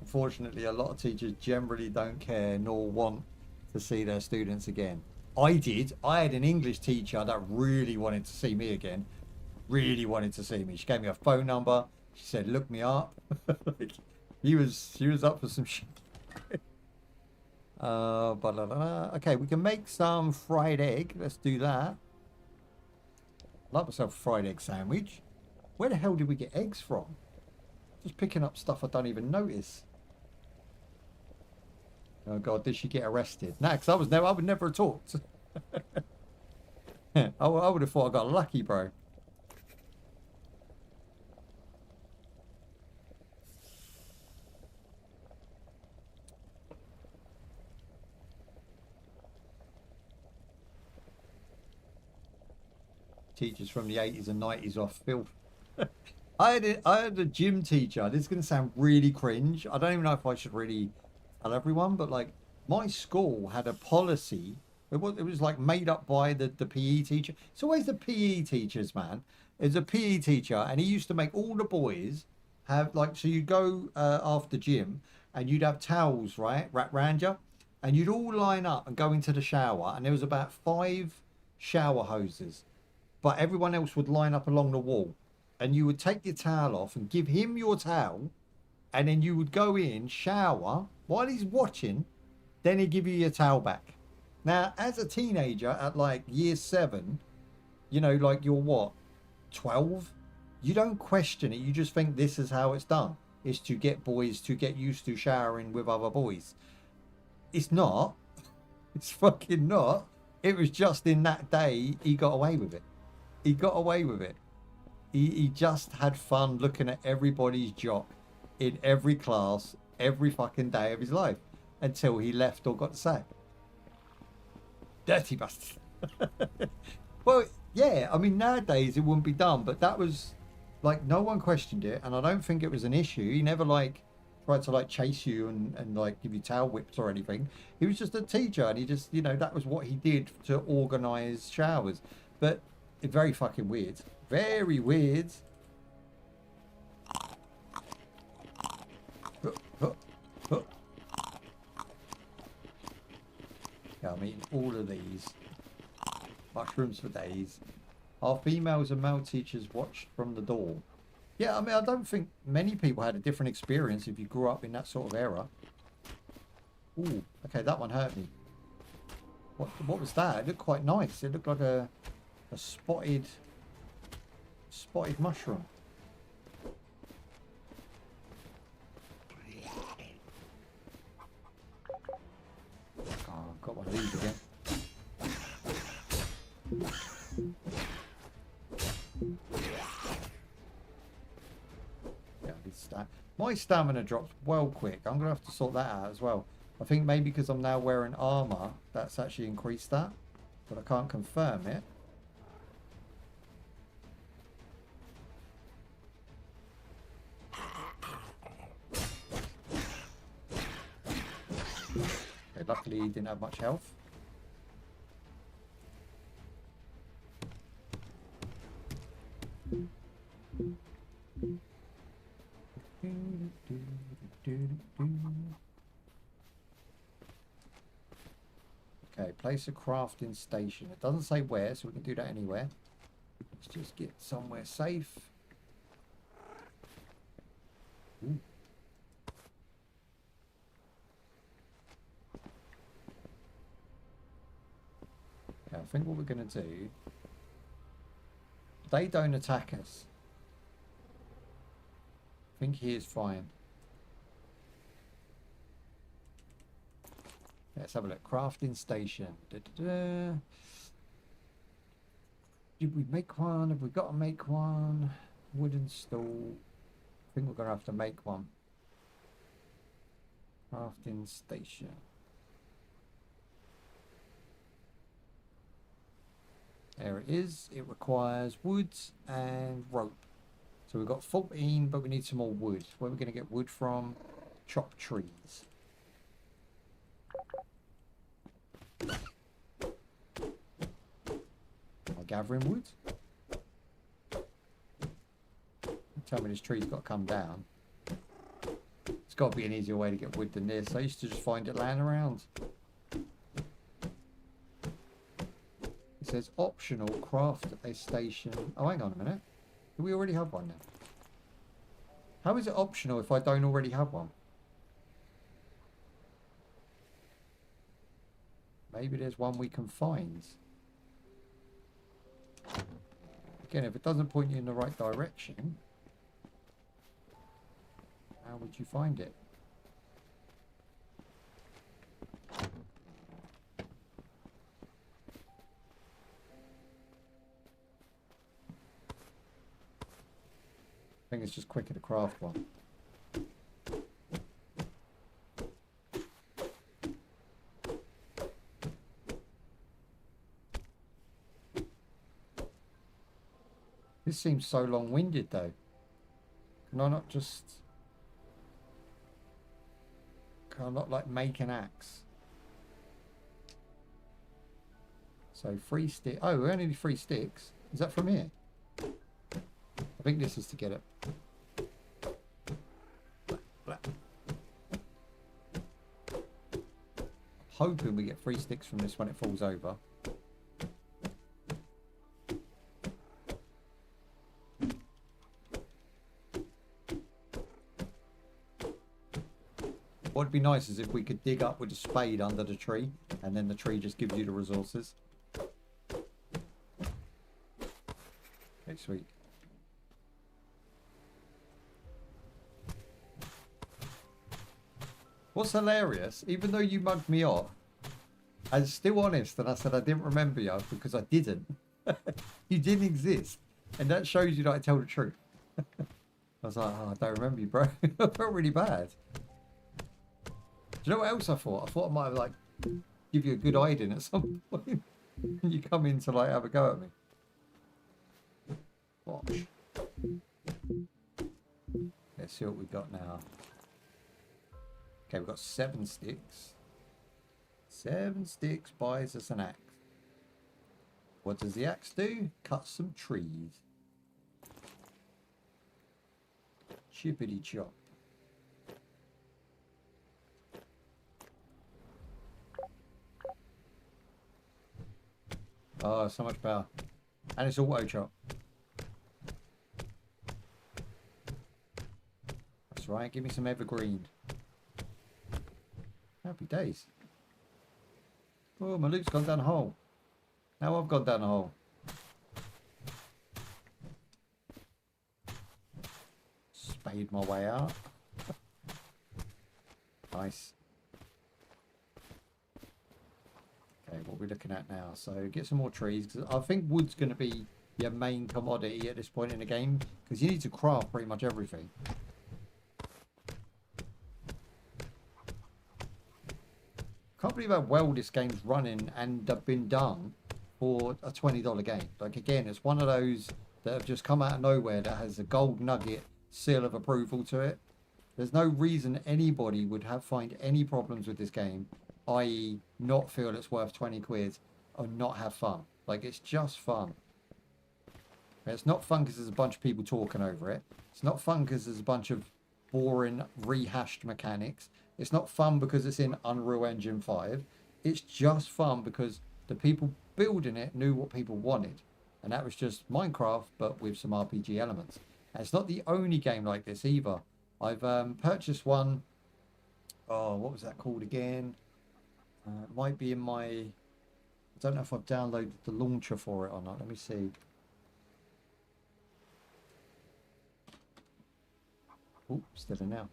Unfortunately, a lot of teachers generally don't care nor want to see their students again. I did. I had an English teacher that really wanted to see me again. Really wanted to see me. She gave me a phone number. She said, look me up. She was up for some shit. Okay, we can make some fried egg. Let's do that. I like myself a fried egg sandwich. Where the hell did we get eggs from? Just picking up stuff I don't even notice. Oh god, did she get arrested? Nah, because I would never have talked. I would have thought I got lucky, bro. Teachers from the 80s and 90s off filth. I had a gym teacher. This is going to sound really cringe. I don't even know if I should really tell everyone, but like my school had a policy. It was like made up by the PE teacher. It's always the PE teachers, man. It's a PE teacher, and he used to make all the boys have like, so you'd go after gym and you'd have towels, right, wrapped around you, and you'd all line up and go into the shower, and there was about 5 shower hoses. But everyone else would line up along the wall. And you would take your towel off and give him your towel. And then you would go in, shower. While he's watching, then he'd give you your towel back. Now, as a teenager at like year 7, you know, like you're what, 12? You don't question it. You just think this is how it's done. is to get boys to get used to showering with other boys. It's not. It's fucking not. It was just in that day he got away with it. He got away with it. He just had fun looking at everybody's jock in every class every fucking day of his life until he left or got sacked. Dirty bastard. Well, yeah, I mean, nowadays it wouldn't be done, but that was like no one questioned it, and I don't think it was an issue. He never like tried to like chase you and like give you tail whips or anything. He was just a teacher, and he just, you know, that was what he did to organize showers. But it's very fucking weird. Very weird. Yeah, I mean, all of these. Mushrooms for days. Our females and male teachers watched from the door. Yeah, I mean, I don't think many people had a different experience if you grew up in that sort of era. Ooh, okay, that one hurt me. What was that? It looked quite nice. It looked like a spotted mushroom. Oh, I've got one of these again. Yeah, my stamina drops well quick. I'm gonna have to sort that out as well. I think maybe because I'm now wearing armor, that's actually increased that, but I can't confirm it. Okay, luckily he didn't have much health. Okay, place a crafting station. It doesn't say where, so we can do that anywhere. Let's just get somewhere safe. Ooh. Okay, I think what we're going to do... They don't attack us. I think he is fine. Let's have a look. Crafting station. Da, da, da. Did we make one? Have we got to make one? Wooden stool. I think we're going to have to make one. Crafting station. There it is. It requires wood and rope. So we've got 14, but we need some more wood. Where are we going to get wood from? Chop trees. Am I gathering wood? Tell me this tree's got to come down. It's got to be an easier way to get wood than this. I used to just find it laying around. It says optional craft a station. Oh, hang on a minute. Do we already have one now? How is it optional if I don't already have one? Maybe there's one we can find. Again, if it doesn't point you in the right direction, how would you find it? I think it's just quicker to craft one. This seems so long-winded though. Can I not just... Can I not like make an axe? So 3 sticks. Oh, we only need 3 sticks. Is that from here? I think this is to get it. Hoping we get 3 sticks from this when it falls over. What would be nice is if we could dig up with a spade under the tree, and then the tree just gives you the resources. Okay, sweet. What's hilarious, even though you mugged me off, I was still honest and I said I didn't remember you because I didn't. You didn't exist. And that shows you that I tell the truth. I was like, oh, I don't remember you, bro. I felt really bad. Do you know what else I thought? I thought I might have, like, give you a good hiding at some point. And you come in to, like, have a go at me. Watch. Let's see what we got now. Okay, we've got 7 sticks. 7 sticks buys us an axe. What does the axe do? Cut some trees. Chippity chop. Oh, so much power. And it's auto chop. That's right, give me some evergreen. Happy days. Oh, my loot's gone down a hole. Now I've gone down a hole. Spade my way out. Nice. Okay, what are we looking at now? So get some more trees, because I think wood's going to be your main commodity at this point in the game, because you need to craft pretty much everything. Can't believe how well this game's running and been done for a $20 game. Like, again, it's one of those that have just come out of nowhere that has a gold nugget seal of approval to it. There's no reason anybody would find any problems with this game, i.e. not feel it's worth 20 quid or not have fun. Like, it's just fun. It's not fun because there's a bunch of people talking over it. It's not fun because there's a bunch of boring, rehashed mechanics. It's not fun because it's in Unreal Engine 5. It's just fun because the people building it knew what people wanted. And that was just Minecraft, but with some RPG elements. And it's not the only game like this either. I've purchased one. Oh, what was that called again? It might be in my... I don't know if I've downloaded the launcher for it or not. Let me see. Oops, still in now.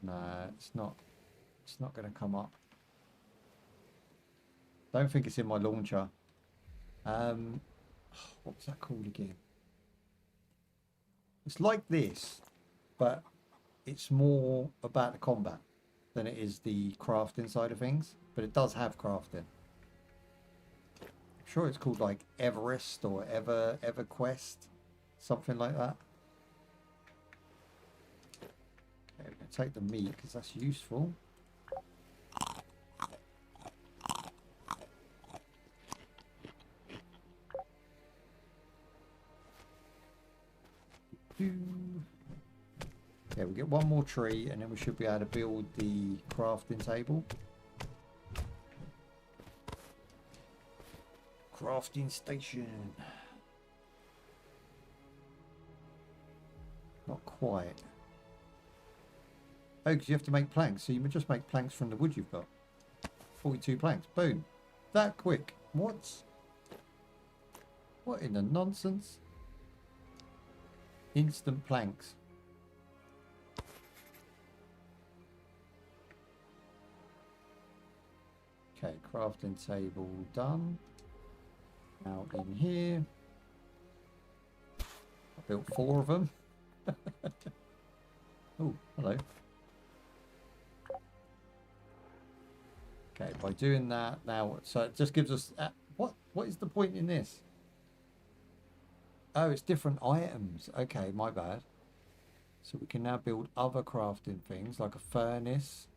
No, it's not. It's not going to come up. Don't think it's in my launcher. What was that called again? It's like this, but it's more about the combat than it is the crafting side of things. But it does have crafting. I'm sure it's called like Everest or EverQuest, something like that. Okay, we're going to take the meat because that's useful. Yeah, we'll get one more tree and then we should be able to build the crafting table. Crafting station. Not quite. Oh, because you have to make planks. So you would just make planks from the wood you've got. 42 planks. Boom. That quick. What? What in the nonsense? Instant planks. Okay, crafting table done. Now in here. I built 4 of them. Oh, hello. Okay, by doing that now, so it just gives us... what is the point in this? Oh, it's different items. Okay, my bad. So we can now build other crafting things like a furnace,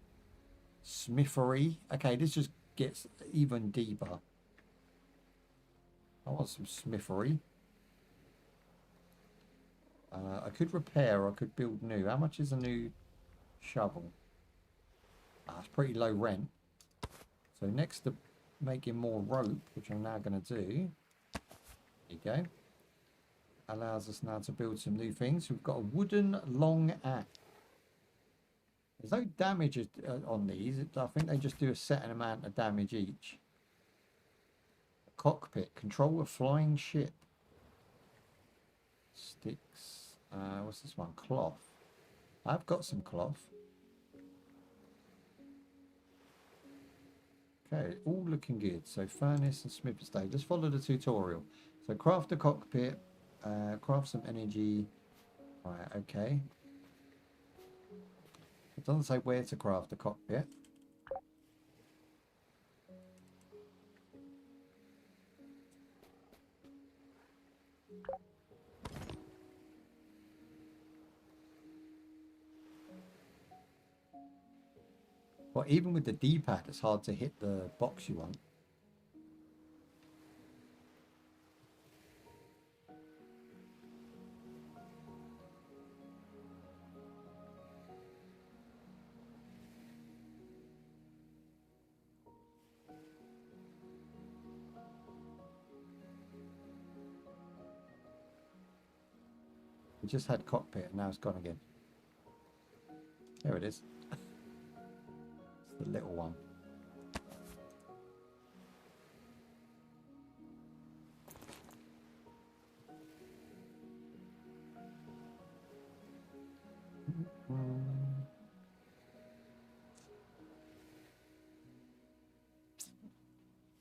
smithery. Okay, this just gets even deeper. I want some smithery. I could repair or I could build new. How much is a new shovel? It's pretty low rent. So next to making more rope, which I'm now going to do, there you go. Allows us now to build some new things. We've got a wooden long axe. There's no damage on these. I think they just do a certain amount of damage each. A cockpit. Control a flying ship. Sticks. What's this one? Cloth. I've got some cloth. Okay, all looking good. So furnace and smith stage. Let's follow the tutorial. So craft a cockpit, craft some energy. Right, okay. It doesn't say where to craft the cockpit. Well, even with the D-pad, it's hard to hit the box you want. We just had cockpit and now it's gone again. There it is. It's the little one.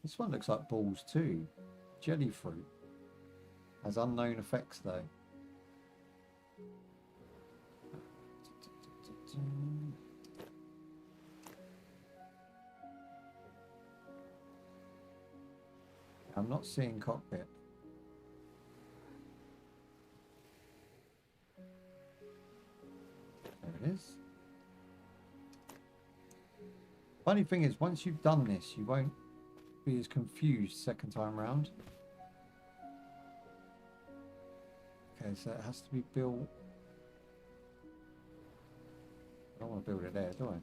This one looks like balls too. Jelly fruit. Has unknown effects though. I'm not seeing cockpit. There it is. Funny thing is, once you've done this, you won't be as confused second time round. Okay, so it has to be built. I don't want to build it there, do I?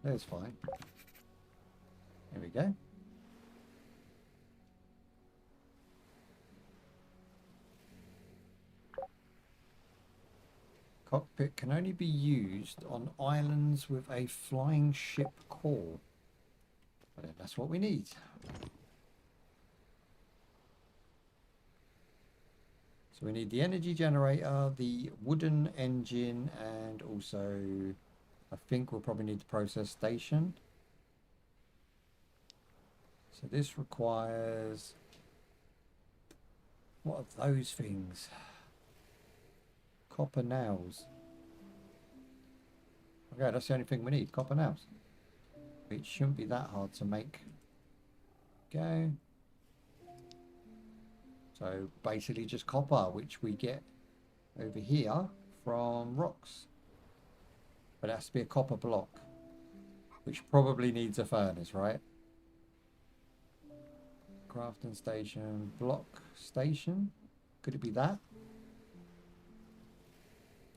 There's fine. There we go. Cockpit can only be used on islands with a flying ship core. Well, then that's what we need. So we need the energy generator, the wooden engine, and also I think we'll probably need the process station. So this requires... what are those things? Copper nails. Okay, that's the only thing we need, copper nails. It shouldn't be that hard to make. Go. So basically just copper, which we get over here from rocks. But it has to be a copper block, which probably needs a furnace, right? Crafting station, block station. Could it be that?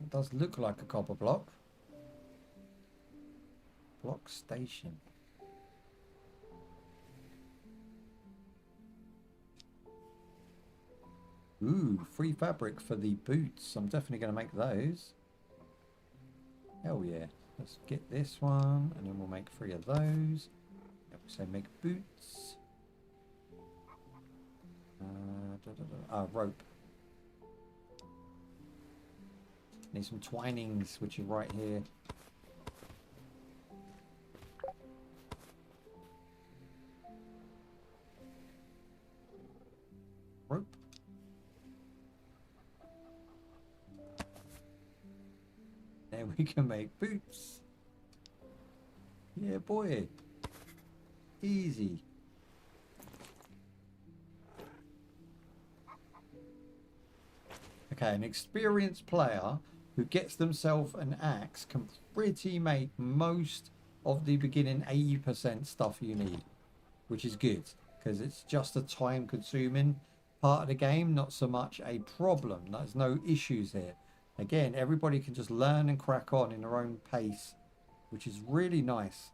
It does look like a copper block. Block station. Ooh, free fabric for the boots. I'm definitely going to make those. Hell yeah. Let's get this one and then we'll make 3 of those. So make boots. Rope. Need some twinings, which are right here. Rope. Then we can make boots. Yeah, boy. Easy. Okay, an experienced player who gets themselves an axe can pretty make most of the beginning 80% stuff you need, which is good because it's just a time consuming part of the game, not so much a problem. There's no issues here. Again, everybody can just learn and crack on in their own pace, which is really nice.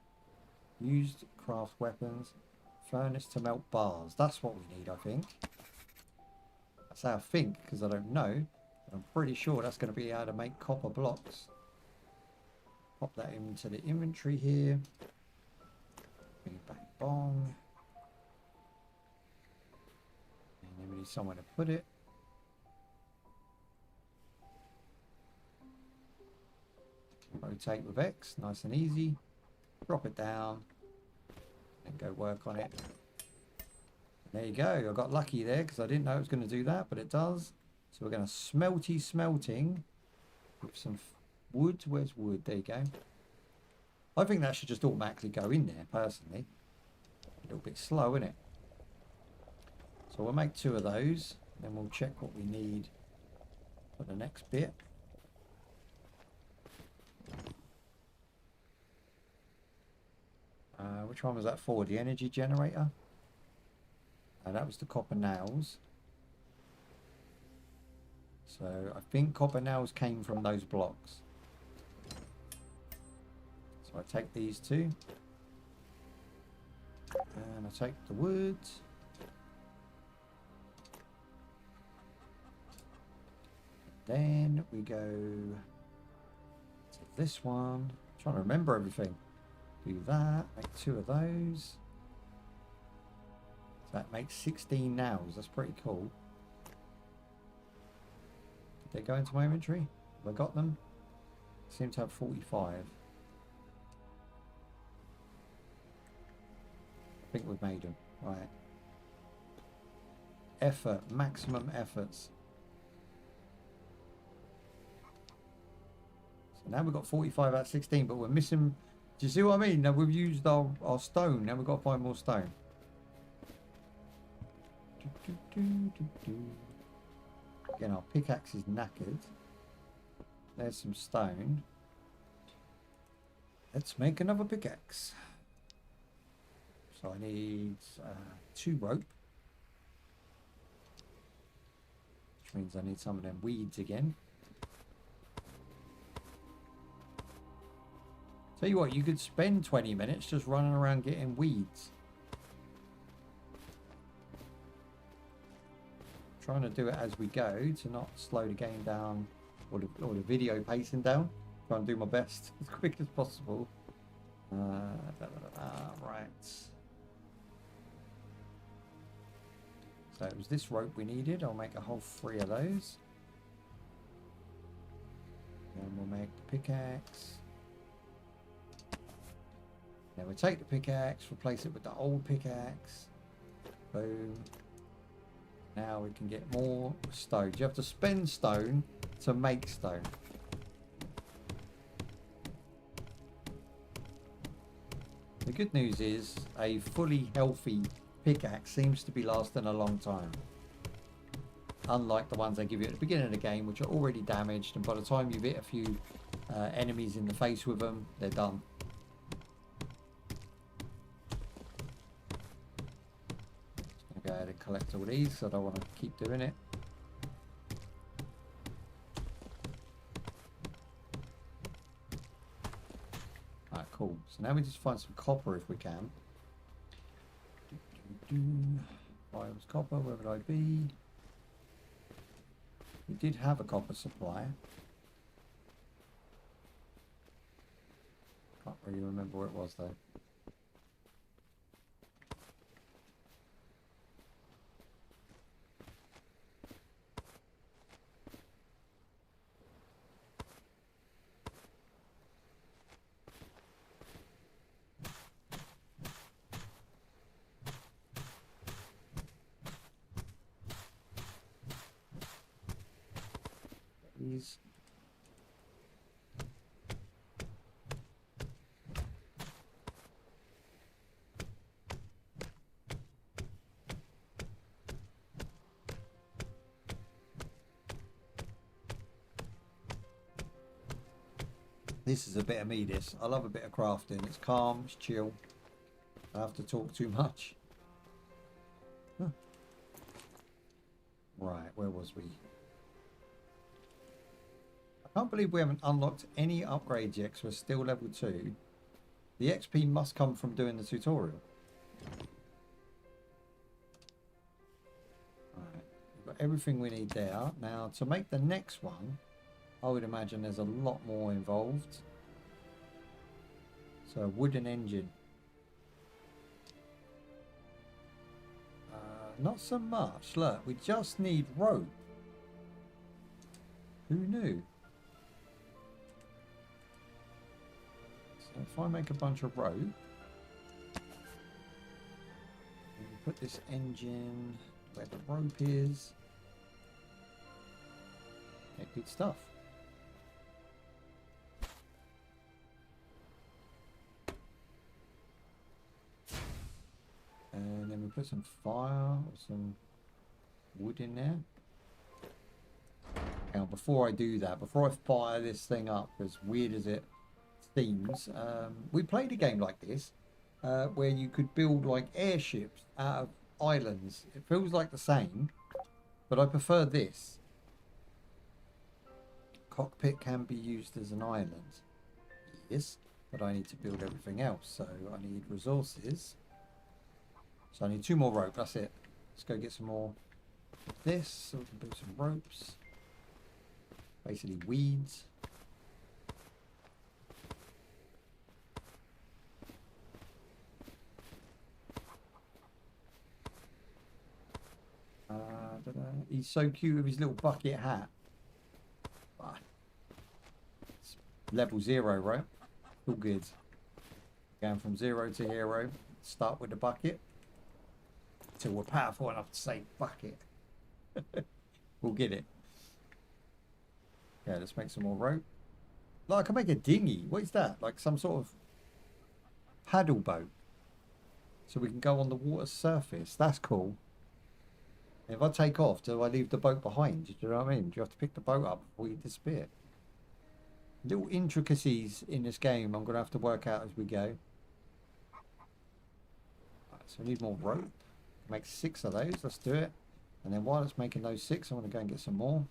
Used craft weapons, furnace to melt bars. That's what we need, I think. That's how I think, because I don't know. But I'm pretty sure that's going to be how to make copper blocks. Pop that into the inventory here. Bring it back, bong. And then we need somewhere to put it. Rotate with X, nice and easy. Drop it down and go work on it. There you go. I got lucky there because I didn't know it was going to do that, but it does. So we're going to smelting with some wood. Where's wood? There you go. I think that should just automatically go in there, personally. A little bit slow, isn't it? So we'll make 2 of those. Then we'll check what we need for the next bit. Which one was that for? The energy generator? That was the copper nails. So I think copper nails came from those blocks. So I take these 2. And I take the wood. Then we go to this one. I'm trying to remember everything. Do that. Make 2 of those. So that makes 16 nails. That's pretty cool. Did they go into my inventory? Have I got them? Seem to have 45. I think we've made them. Right. Effort. Maximum efforts. So now we've got 45 out of 16, but we're missing... Do you see what I mean? Now we've used our stone. Now we've got to find more stone. Again, our pickaxe is knackered. There's some stone. Let's make another pickaxe. So I need 2 rope. Which means I need some of them weeds again. Tell you what, you could spend 20 minutes just running around getting weeds. Trying to do it as we go to not slow the game down or the video pacing down. Try and do my best as quick as possible. Right. So it was this rope we needed. I'll make a whole 3 of those. Then we'll make the pickaxe. Then we'll take the pickaxe, replace it with the old pickaxe. Boom. Now we can get more stone. You have to spend stone to make stone. The good news is a fully healthy pickaxe seems to be lasting a long time. Unlike the ones they give you at the beginning of the game, which are already damaged, and by the time you've hit a few enemies in the face with them, they're done. Go ahead and collect all these, so I don't want to keep doing it. Alright, cool. So now we just find some copper if we can. Biomes copper, where would I be? We did have a copper supply. Can't really remember where it was though. These. This is a bit of me, this. I love a bit of crafting. It's calm, it's chill. I don't have to talk too much. Huh. Right, where was we? I can't believe we haven't unlocked any upgrades yet because we're still level 2. The XP must come from doing the tutorial. Right, we've got everything we need there. Now, to make the next one, I would imagine there's a lot more involved. So, a wooden engine. Not so much. Look, we just need rope. Who knew? So if I make a bunch of rope, put this engine where the rope is. Yeah, good stuff. And then we put some fire or some wood in there. Now, before I do that, before I fire this thing up, as weird as it seems, we played a game like this where you could build like airships out of islands. It feels like the same, but I prefer this. Cockpit can be used as an island. Yes, but I need to build everything else, so I need resources. So I need 2 more rope, that's it. Let's go get some more of this so we can build some ropes. Basically weeds. He's so cute with his little bucket hat. It's level 0, right? All good. Going from 0 to hero. Start with the bucket. Till we're powerful enough to say bucket. We'll get it. Yeah, let's make some more rope. Like, I can make a dinghy. What is that? Like some sort of paddle boat. So we can go on the water surface. That's cool. If I take off, do I leave the boat behind? Do you know what I mean? Do you have to pick the boat up before you disappear? Little intricacies in this game I'm going to have to work out as we go. Right, so we need more rope. Make 6 of those. Let's do it. And then while it's making those 6, I'm going to go and get some more.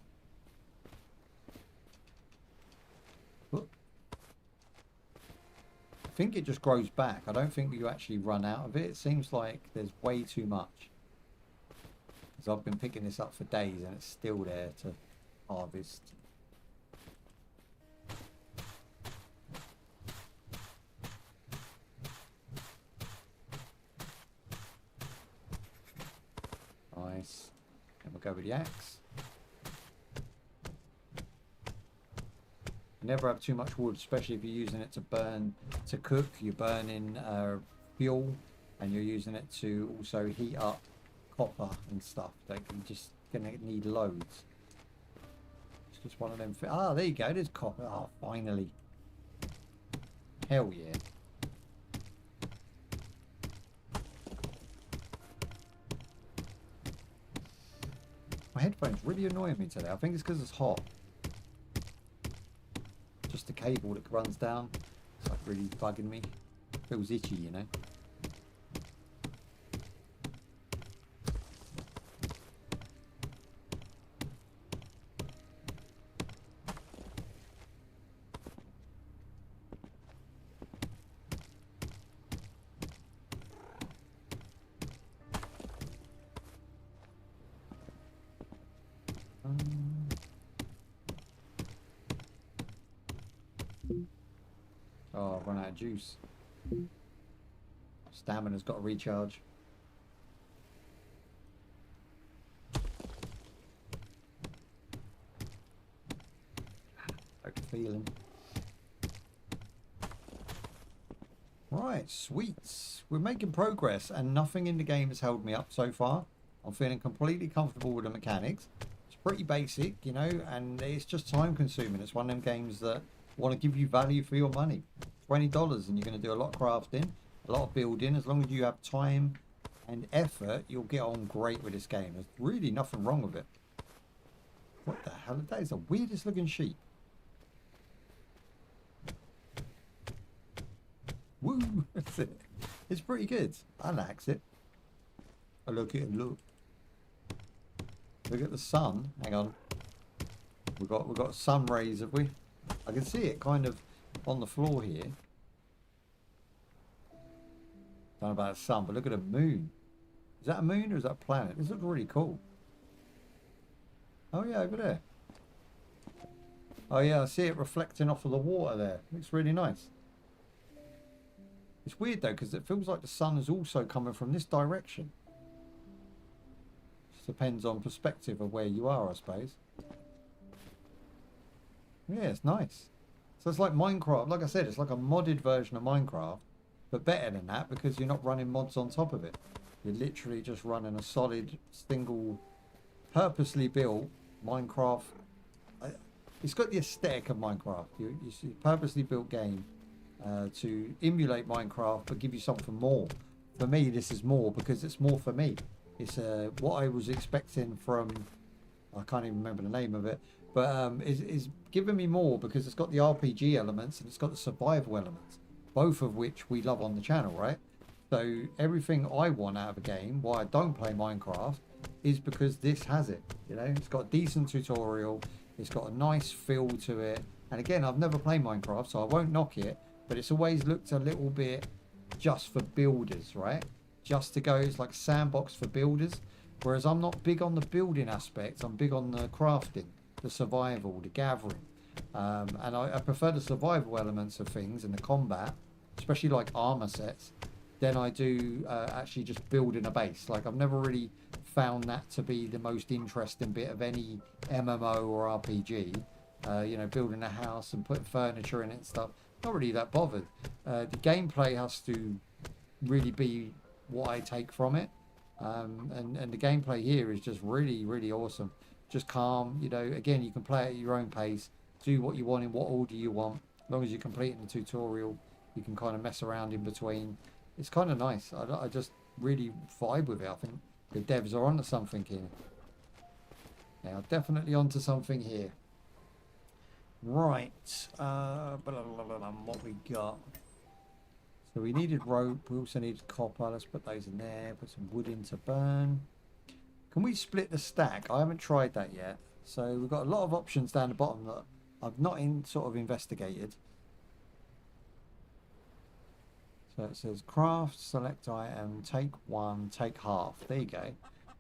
Whoop. I think it just grows back. I don't think you actually run out of it. It seems like there's way too much. Because I've been picking this up for days and it's still there to harvest. Nice. And we'll go with the axe. You never have too much wood, especially if you're using it to burn, to cook. You're burning fuel and you're using it to also heat up copper and stuff. Like you're just gonna need loads. It's just one of them. Ah, there you go. There's copper. Oh, finally. Hell yeah. My headphones really annoying me today. I think it's because it's hot. Just the cable that runs down. It's like really bugging me. Feels itchy, you know. Oh, I've run out of juice. Stamina's got to recharge. Like a feeling. Right, sweets. We're making progress and nothing in the game has held me up so far. I'm feeling completely comfortable with the mechanics. It's pretty basic, you know, and it's just time consuming. It's one of them games that want to give you value for your money. $20 and you're going to do a lot of crafting, a lot of building. As long as you have time and effort, you'll get on great with this game. There's really nothing wrong with it. What the hell? That is the weirdest looking sheep. Woo! That's it. It's pretty good. I like it. Oh, look at it, look. Look at the sun. Hang on. We've got sun rays, have we? I can see it kind of on the floor here. Don't know about the sun, but look at the moon. Is that a moon or is that a planet? This looks really cool. Oh yeah, over there. Oh yeah, I see it reflecting off of the water there. Looks really nice. It's weird though, because it feels like the sun is also coming from this direction. Just depends on perspective of where you are, I suppose. Yeah, it's nice. So it's like Minecraft. Like I said, it's like a modded version of Minecraft, but better than that because you're not running mods on top of it. You're literally just running a solid, single, purposely built Minecraft. It's got the aesthetic of Minecraft. You see, purposely built game to emulate Minecraft, but give you something more. For me, this is more because it's more for me. It's what I was expecting from. I can't even remember the name of it, but is giving me more because it's got the RPG elements and it's got the survival elements, both of which we love on the channel, right? So everything I want out of a game, why I don't play Minecraft, is because this has it. You know, it's got a decent tutorial, it's got a nice feel to it, and again, I've never played Minecraft, so I won't knock it, but it's always looked a little bit just for builders, right? Just to go, it's like a sandbox for builders. Whereas I'm not big on the building aspect, I'm big on the crafting, the survival, the gathering. And I prefer the survival elements of things and the combat, especially like armor sets, than I do actually just building a base. Like I've never really found that to be the most interesting bit of any MMO or RPG. You know, building a house and putting furniture in it and stuff. Not really that bothered. The gameplay has to really be what I take from it. And the gameplay here is just really, really awesome. Just calm, you know, again, you can play at your own pace, do what you want in what order you want. As long as you're completing the tutorial, you can kind of mess around in between. It's kind of nice. I just really vibe with it. I think the devs are onto something here. Now, definitely onto something here. Right. What we got? So we needed rope, we also needed copper, let's put those in there, put some wood in to burn. Can we split the stack? I haven't tried that yet. So we've got a lot of options down the bottom that I've not sort of investigated. So it says craft, select item, take one, take half. There you go.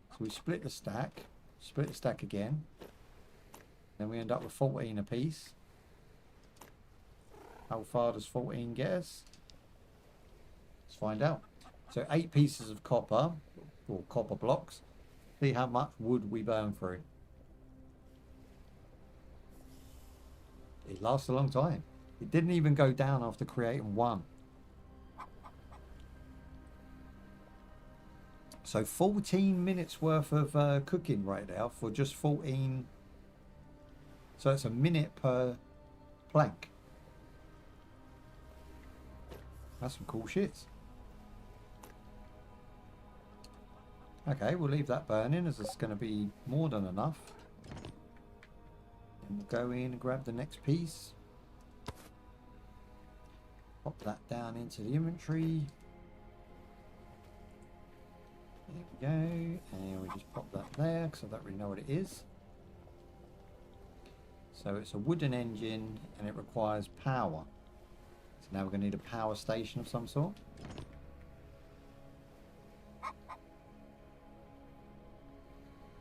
So we split the stack again. Then we end up with 14 apiece. How far does 14 get us? Let's find out. So 8 pieces of copper, or copper blocks. See how much wood we burn through. It lasts a long time. It didn't even go down after creating one. So 14 minutes worth of cooking right now for just 14. So it's a minute per plank. That's some cool shit. Okay, we'll leave that burning as it's going to be more than enough. And we'll go in and grab the next piece. Pop that down into the inventory. There we go. And we just pop that there because I don't really know what it is. So it's a wooden engine and it requires power. So now we're going to need a power station of some sort.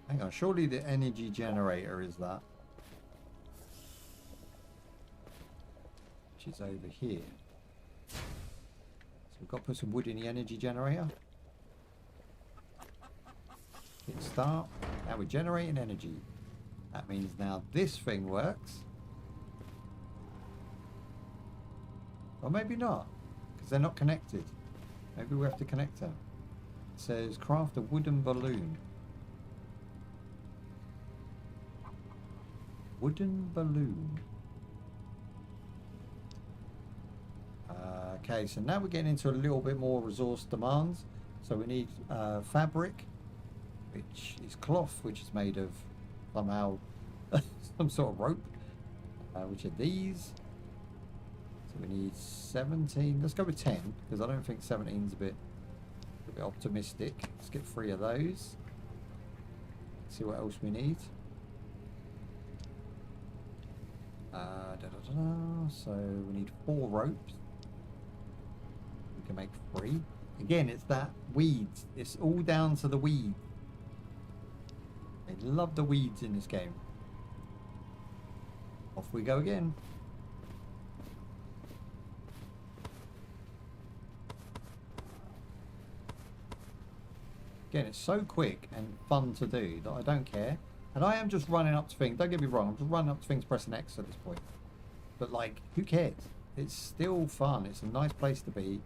Hang on, surely the energy generator is that. Which is over here. So we've got to put some wood in the energy generator. Hit start. Now we're generating energy. That means now this thing works. Or maybe not, because they're not connected. Maybe we have to connect them. It says craft a wooden balloon. Wooden balloon. Okay, so now we're getting into a little bit more resource demands. So we need fabric, which is cloth, which is made of somehow some sort of rope, which are these. So we need 17. Let's go with 10 because I don't think 17 is a bit optimistic. Let's get 3 of those. See what else we need. So we need 4 ropes. We can make 3. Again, it's that weeds. It's all down to the weed. I love the weeds in this game. Off we go again. Again, it's so quick and fun to do that I don't care. And I am just running up to things. Don't get me wrong, I'm just running up to things pressing X at this point. but like, who cares? It's still fun. It's a nice place to be.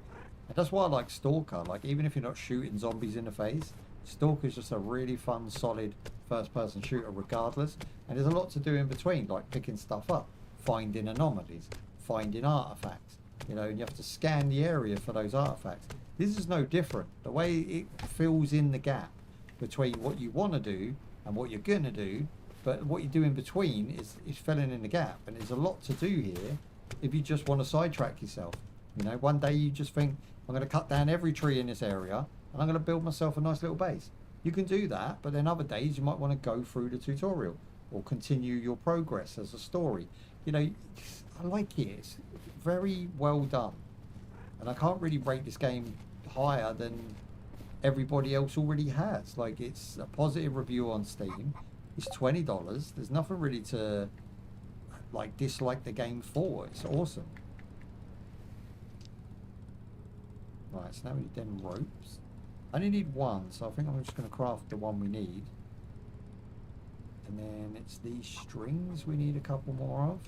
And that's why I like Stalker. Like, even if you're not shooting zombies in the face, Stalker's just a really fun, solid first-person shooter regardless. And there's a lot to do in between, like picking stuff up, finding anomalies, finding artifacts. You know, and you have to scan the area for those artifacts. This is no different. The way it fills in the gap between what you want to do and what you're going to do, but what you do in between is filling in the gap. And there's a lot to do here if you just want to sidetrack yourself. You know, one day you just think, I'm going to cut down every tree in this area and I'm going to build myself a nice little base. You can do that, but then other days you might want to go through the tutorial or continue your progress as a story. You know, I like it. It's very well done. And I can't really rate this game higher than everybody else already has. Like, it's a positive review on Steam. It's $20. There's nothing really to, like, dislike the game for. It's awesome. Right, so now we need them ropes. I only need one, so I think I'm just going to craft the one we need. And then it's these strings we need a couple more of.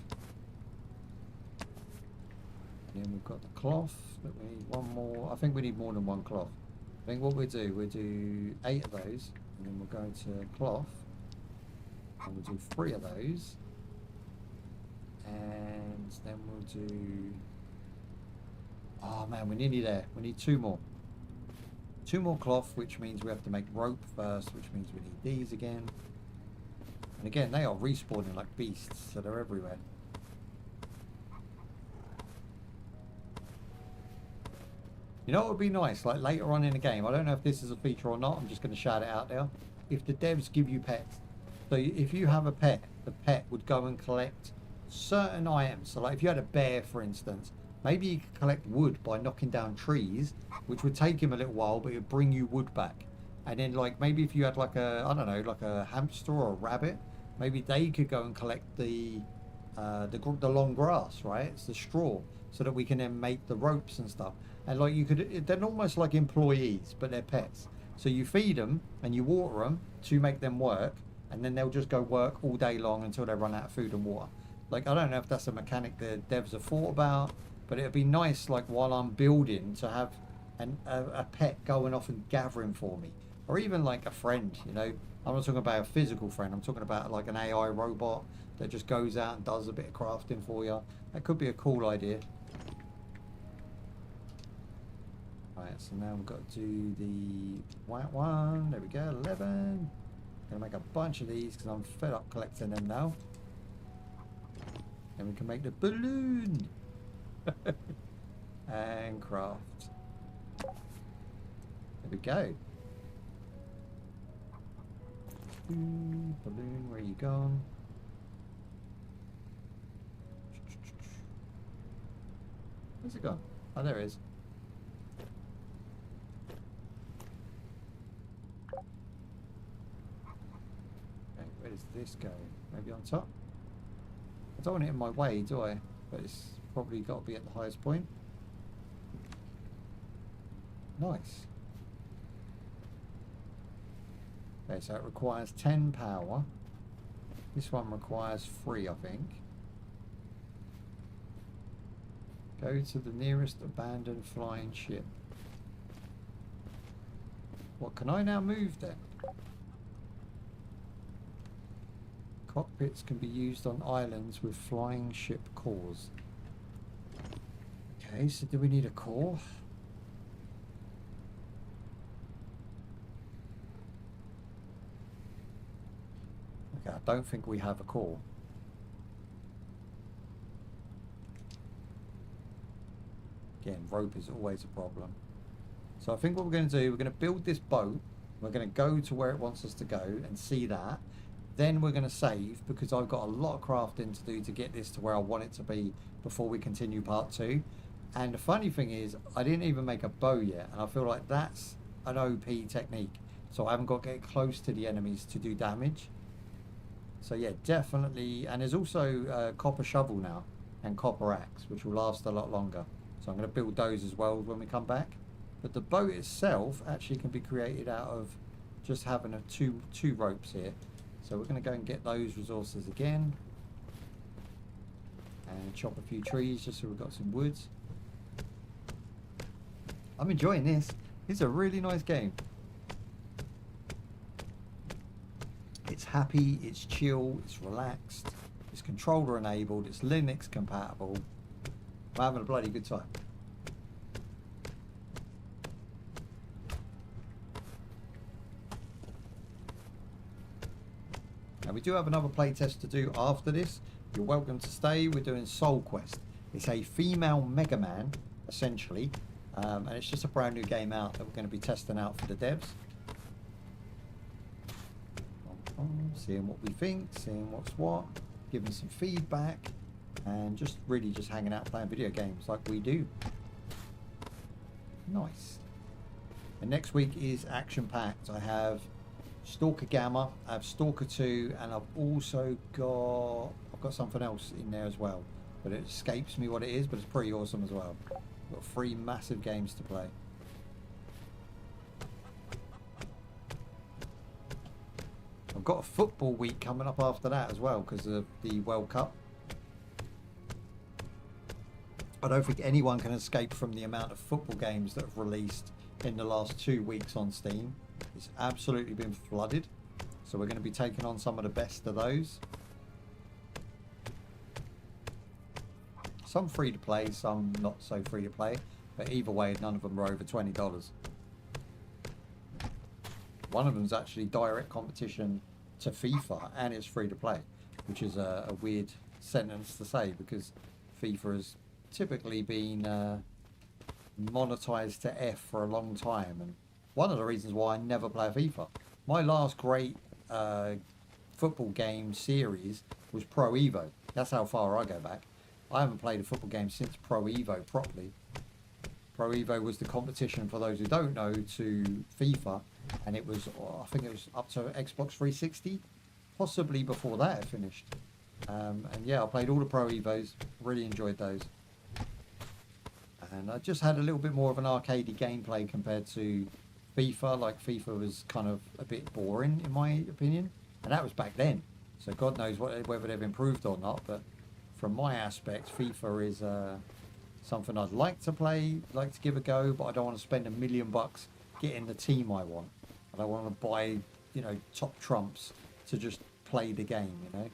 And then we've got the cloth that we need one more. I think we need more than one cloth. I think what we'll do 8 of those, and then we'll go to cloth. And we'll do 3 of those. And then we'll do... Oh man, we're nearly there. We need 2 more. 2 more cloth, which means we have to make rope first, which means we need these again. And again, they are respawning like beasts, so they're everywhere. You know what would be nice? Like later on in the game, I don't know if this is a feature or not, I'm just going to shout it out there. If the devs give you pets. So if you have a pet, the pet would go and collect certain items. So like if you had a bear, for instance, maybe you could collect wood by knocking down trees, which would take him a little while, but it would bring you wood back. And then like maybe if you had like a, I don't know, like a hamster or a rabbit, maybe they could go and collect the long grass, right? It's the straw, so that we can then make the ropes and stuff. And like you could, they're almost like employees, but they're pets. So you feed them and you water them to make them work, and then they'll just go work all day long until they run out of food and water. Like, I don't know if that's a mechanic the devs have thought about, but it'd be nice, like while I'm building, to have a pet going off and gathering for me. Or even like a friend, you know. I'm not talking about a physical friend, I'm talking about like an AI robot that just goes out and does a bit of crafting for you. That could be a cool idea. Right, so now we've got to do the white one. There we go, 11. Gonna make a bunch of these because I'm fed up collecting them now. And we can make the balloon. And craft. There we go. Balloon, where are you gone? Where's it gone? Oh, there it is. Okay, where does this go? Maybe on top? I don't want it in my way, do I? But it's probably got to be at the highest point. Nice. Okay, so it requires 10 power. This one requires 3, I think. Go to the nearest abandoned flying ship. What, can I now move then? Cockpits can be used on islands with flying ship cores. Okay, so do we need a core? Okay, I don't think we have a core. Again, rope is always a problem. So I think what we're going to do, we're going to build this boat. We're going to go to where it wants us to go and see that. Then we're going to save, because I've got a lot of crafting to do to get this to where I want it to be before we continue part 2. And the funny thing is, I didn't even make a bow yet, and I feel like that's an OP technique. So I haven't got to get close to the enemies to do damage. So yeah, definitely. And there's also a copper shovel now and copper axe, which will last a lot longer. So I'm going to build those as well when we come back. But the boat itself actually can be created out of just having two ropes here. So we're going to go and get those resources again. And chop a few trees just so we've got some woods. I'm enjoying this. It's a really nice game. It's happy, it's chill, it's relaxed, it's controller enabled, it's Linux compatible. I'm having a bloody good time. Now we do have another playtest to do after this. You're welcome to stay. We're doing SoulQuest. It's a female Mega Man, essentially. And it's just a brand new game out that we're going to be testing out for the devs. Seeing what we think, seeing what's what, giving some feedback, and just really just hanging out playing video games like we do. Nice. And next week is action-packed. I have Stalker Gamma, I have Stalker 2, and I've also got something else in there as well, but it escapes me what it is, but it's pretty awesome as well. Got 3 massive games to play. I've got a football week coming up after that as well because of the World Cup. I don't think anyone can escape from the amount of football games that have released in the last 2 weeks on Steam. It's absolutely been flooded, so we're going to be taking on some of the best of those. Some free to play, some not so free to play, but either way none of them are over $20. One of them is actually direct competition to FIFA, and it's free to play, which is a weird sentence to say because FIFA has typically been monetized to F for a long time, and one of the reasons why I never play FIFA. My last great football game series was Pro Evo. That's how far I go back. I haven't played a football game since Pro Evo properly. Pro Evo was the competition, for those who don't know, to FIFA, and it was, I think it was up to Xbox 360, possibly before that it finished. And yeah, I played all the Pro Evos, really enjoyed those. And I just had a little bit more of an arcadey gameplay compared to FIFA. Like FIFA was kind of a bit boring in my opinion, and that was back then. So God knows whether they've improved or not. But from my aspect, FIFA is something I'd like to play, like to give a go, but I don't want to spend $1 million getting the team I want. I don't want to buy, you know, top trumps to just play the game, you know.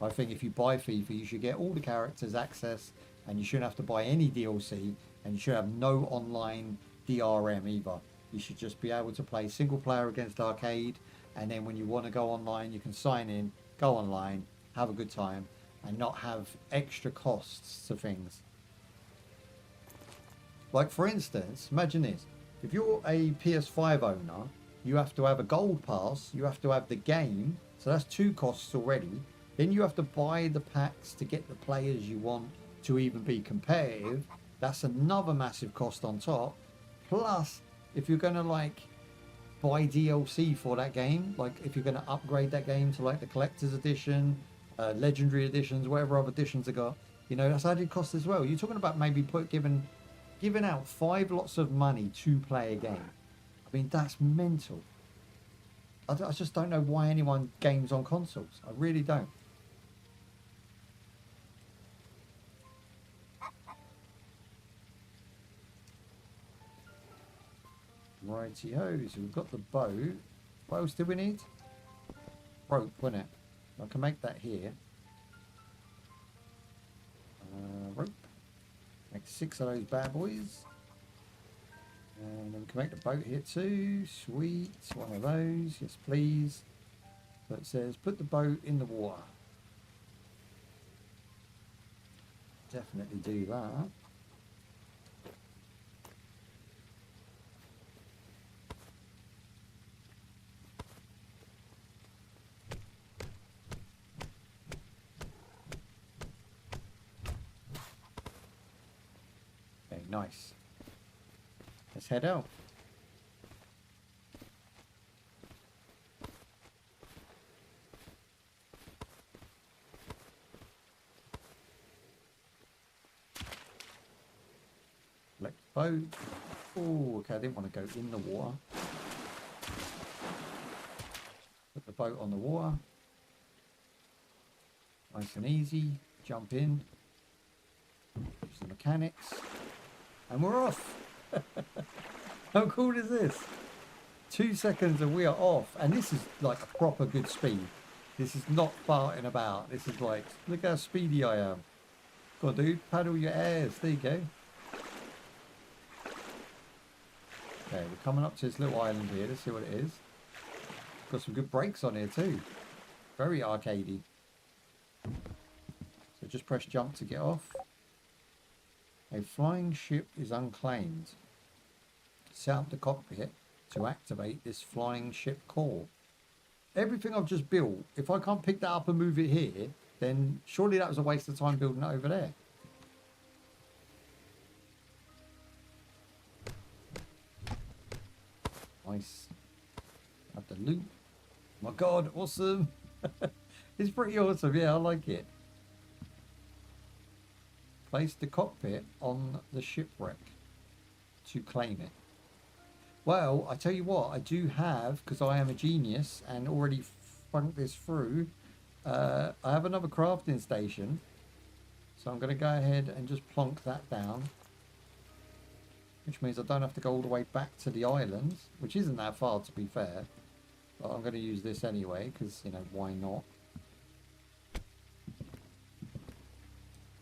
I think if you buy FIFA, you should get all the characters access, and you shouldn't have to buy any DLC, and you should have no online DRM either. You should just be able to play single player against arcade, and then when you want to go online, you can sign in, go online, have a good time, and not have extra costs to things. Like for instance, imagine this. If you're a PS5 owner, you have to have a gold pass, you have to have the game, so that's 2 costs already. Then you have to buy the packs to get the players you want to even be competitive. That's another massive cost on top. Plus, if you're going to like buy DLC for that game, like if you're going to upgrade that game to like the collector's edition, legendary editions, whatever other editions they got, you know, that's added cost as well. You're talking about maybe giving out 5 lots of money to play a game. I mean, that's mental. I just don't know why anyone games on consoles. I really don't. Righty-ho, so we've got the boat. What else do we need? Rope, wasn't it? I can make that here. Rope. Make 6 of those bad boys. And then we can make the boat here too. Sweet. One of those. Yes, please. So it says, put the boat in the water. Definitely do that. Okay, nice. Let's head out. Select boat. Oh, okay, I didn't want to go in the water. Put the boat on the water. Nice and easy. Jump in. Change the mechanics. And we're off. How cool is this? 2 seconds and we are off. And this is like a proper good speed. This is not farting about. This is like, look how speedy I am. Go on, dude. Paddle your airs. There you go. Okay, we're coming up to this little island here. Let's see what it is. Got some good brakes on here too. Very arcadey. So just press jump to get off. A flying ship is unclaimed. Set up the cockpit to activate this flying ship core. Everything I've just built, if I can't pick that up and move it here, then surely that was a waste of time building it over there. Nice. Have the loot. My god, awesome. It's pretty awesome. Yeah, I like it. Place the cockpit on the shipwreck to claim it. Well, I tell you what, I do have, because I am a genius and already funked this through, I have another crafting station. So I'm going to go ahead and just plonk that down. Which means I don't have to go all the way back to the island, which isn't that far to be fair. But I'm going to use this anyway, because, you know, why not?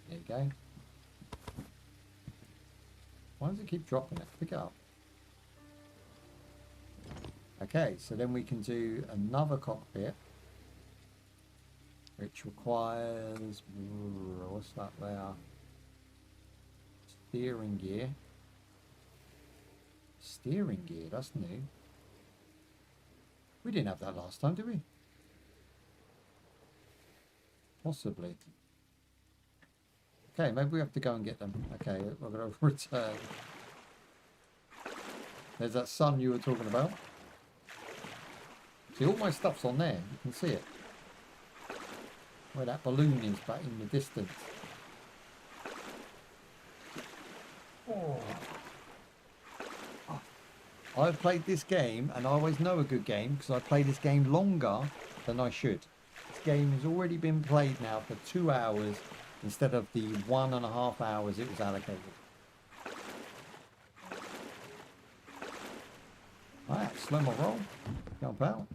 There you go. Why does it keep dropping it? Pick it up. Okay, so then we can do another cockpit. Which requires... what's that there? Steering gear. Steering gear, that's new. We didn't have that last time, did we? Possibly. Okay, maybe we have to go and get them. Okay, we're going to return. There's that sun you were talking about. See, all my stuff's on there. You can see it. Where that balloon is back in the distance. Oh. I've played this game, and I always know a good game because I play this game longer than I should. This game has already been played now for 2 hours instead of the 1.5 hours it was allocated. Alright, slow my roll. Jump out.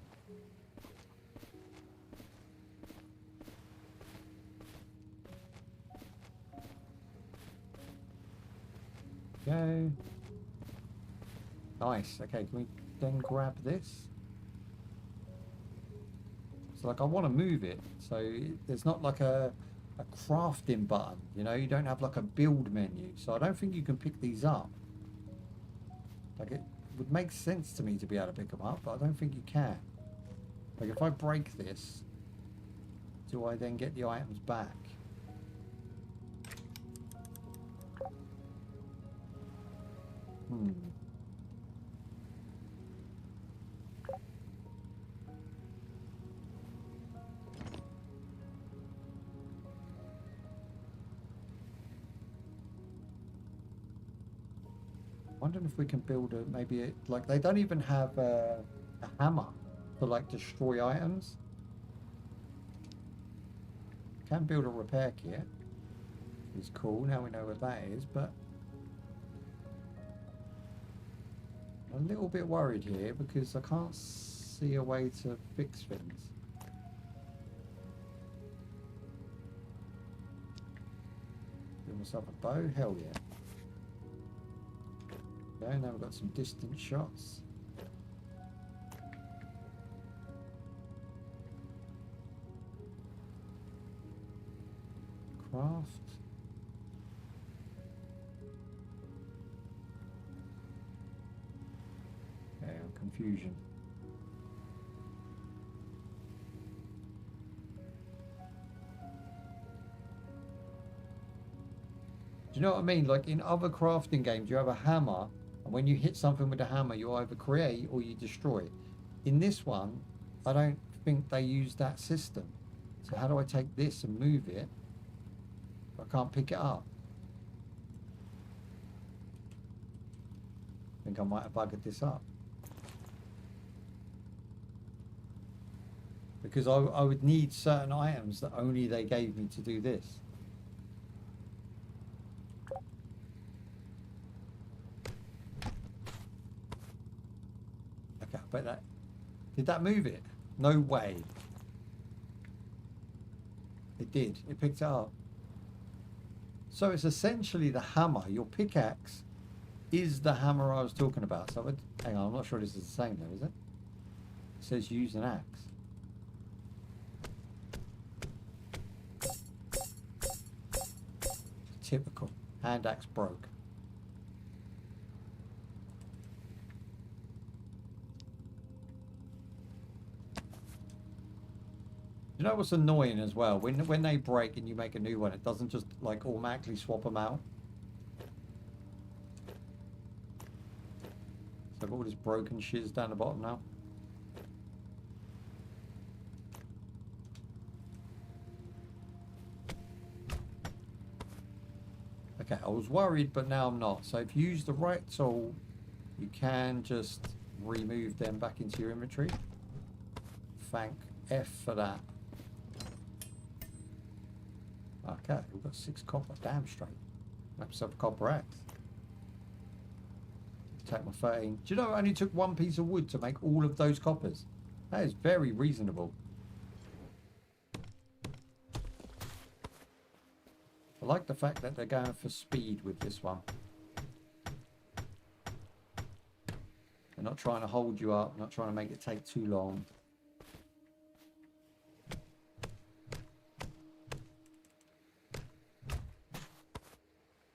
Go. Nice. Okay, can we then grab this? So like I want to move it. So there's not like a crafting button, you know, you don't have like a build menu. So I don't think you can pick these up. Like it would make sense to me to be able to pick them up, but I don't think you can. Like if I break this, do I then get the items back? Wondering if we can build a maybe like they don't even have a hammer to like destroy items. Can build a repair kit. It's cool. Now we know what that is, but I'm a little bit worried here because I can't see a way to fix things. Give myself a bow. Hell yeah. Okay, now we've got some distant shots. Craft. Okay, confusion. Do you know what I mean? Like in other crafting games, you have a hammer. And when you hit something with a hammer, you either create or you destroy it. In this one, I don't think they use that system. So how do I take this and move it? I can't pick it up. I think I might have buggered this up. Because I would need certain items that only they gave me to do this. But that... Did that move it? No way. It did. It picked it up. So it's essentially the hammer. Your pickaxe is the hammer I was talking about. So hang on, I'm not sure this is the same though, is it? It says use an axe. Typical. Hand axe broke. You know what's annoying as well? When they break and you make a new one, it doesn't just like automatically swap them out. So I've got all this broken shiz down the bottom now. Okay, I was worried, but now I'm not. So if you use the right tool, you can just remove them back into your inventory. Thank F for that. Okay, we've got 6 copper. Damn straight. Make myself a copper axe. Take my 13. Do you know I only took 1 piece of wood to make all of those coppers? That is very reasonable. I like the fact that they're going for speed with this one. They're not trying to hold you up, not trying to make it take too long.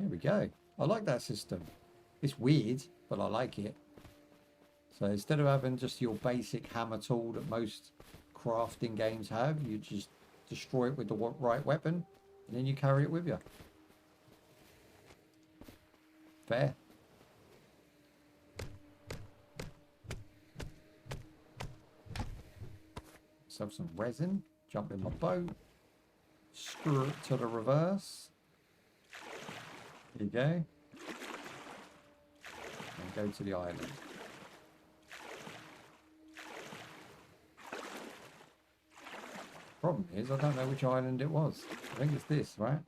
There we go. I like that system. It's weird, but I like it. So instead of having just your basic hammer tool that most crafting games have, you just destroy it with the right weapon, and then you carry it with you. Fair. Let's have some resin. Jump in my boat. Screw it to the reverse. There you go. And go to the island. Problem is, I don't know which island it was. I think it's this, right?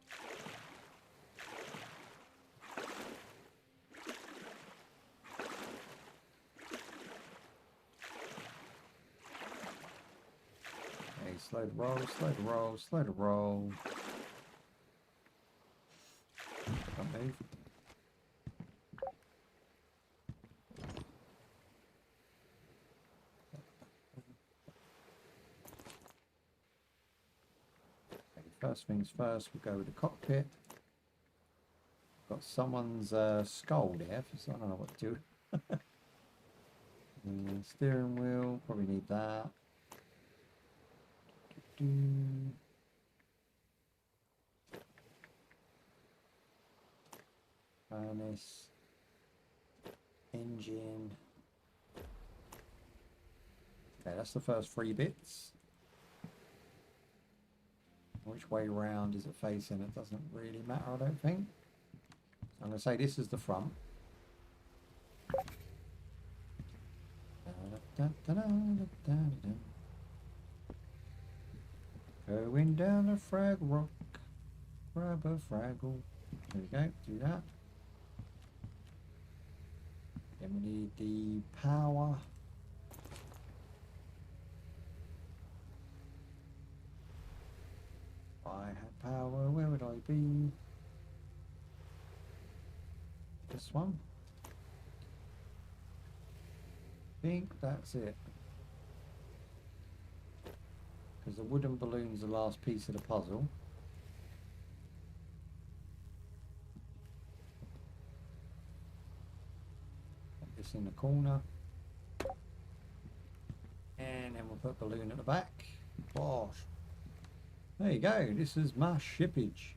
Okay, slow to roll, slow to roll, slow to roll. Don't move. First things first, we'll go with the cockpit. Got someone's skull there, so I don't know what to do. Steering wheel, probably need that. Furnace. Engine. Okay, that's the first 3 bits. Which way round is it facing? It doesn't really matter, I don't think. So I'm going to say this is the front. Going down a frag rock. Grab a fraggle. There we go, do that. Then we need the power. If I had power, where would I be? This one. I think that's it. Because the wooden balloon's the last piece of the puzzle. Put this in the corner. And then we'll put balloon at the back. Bosh. There you go, this is my shippage.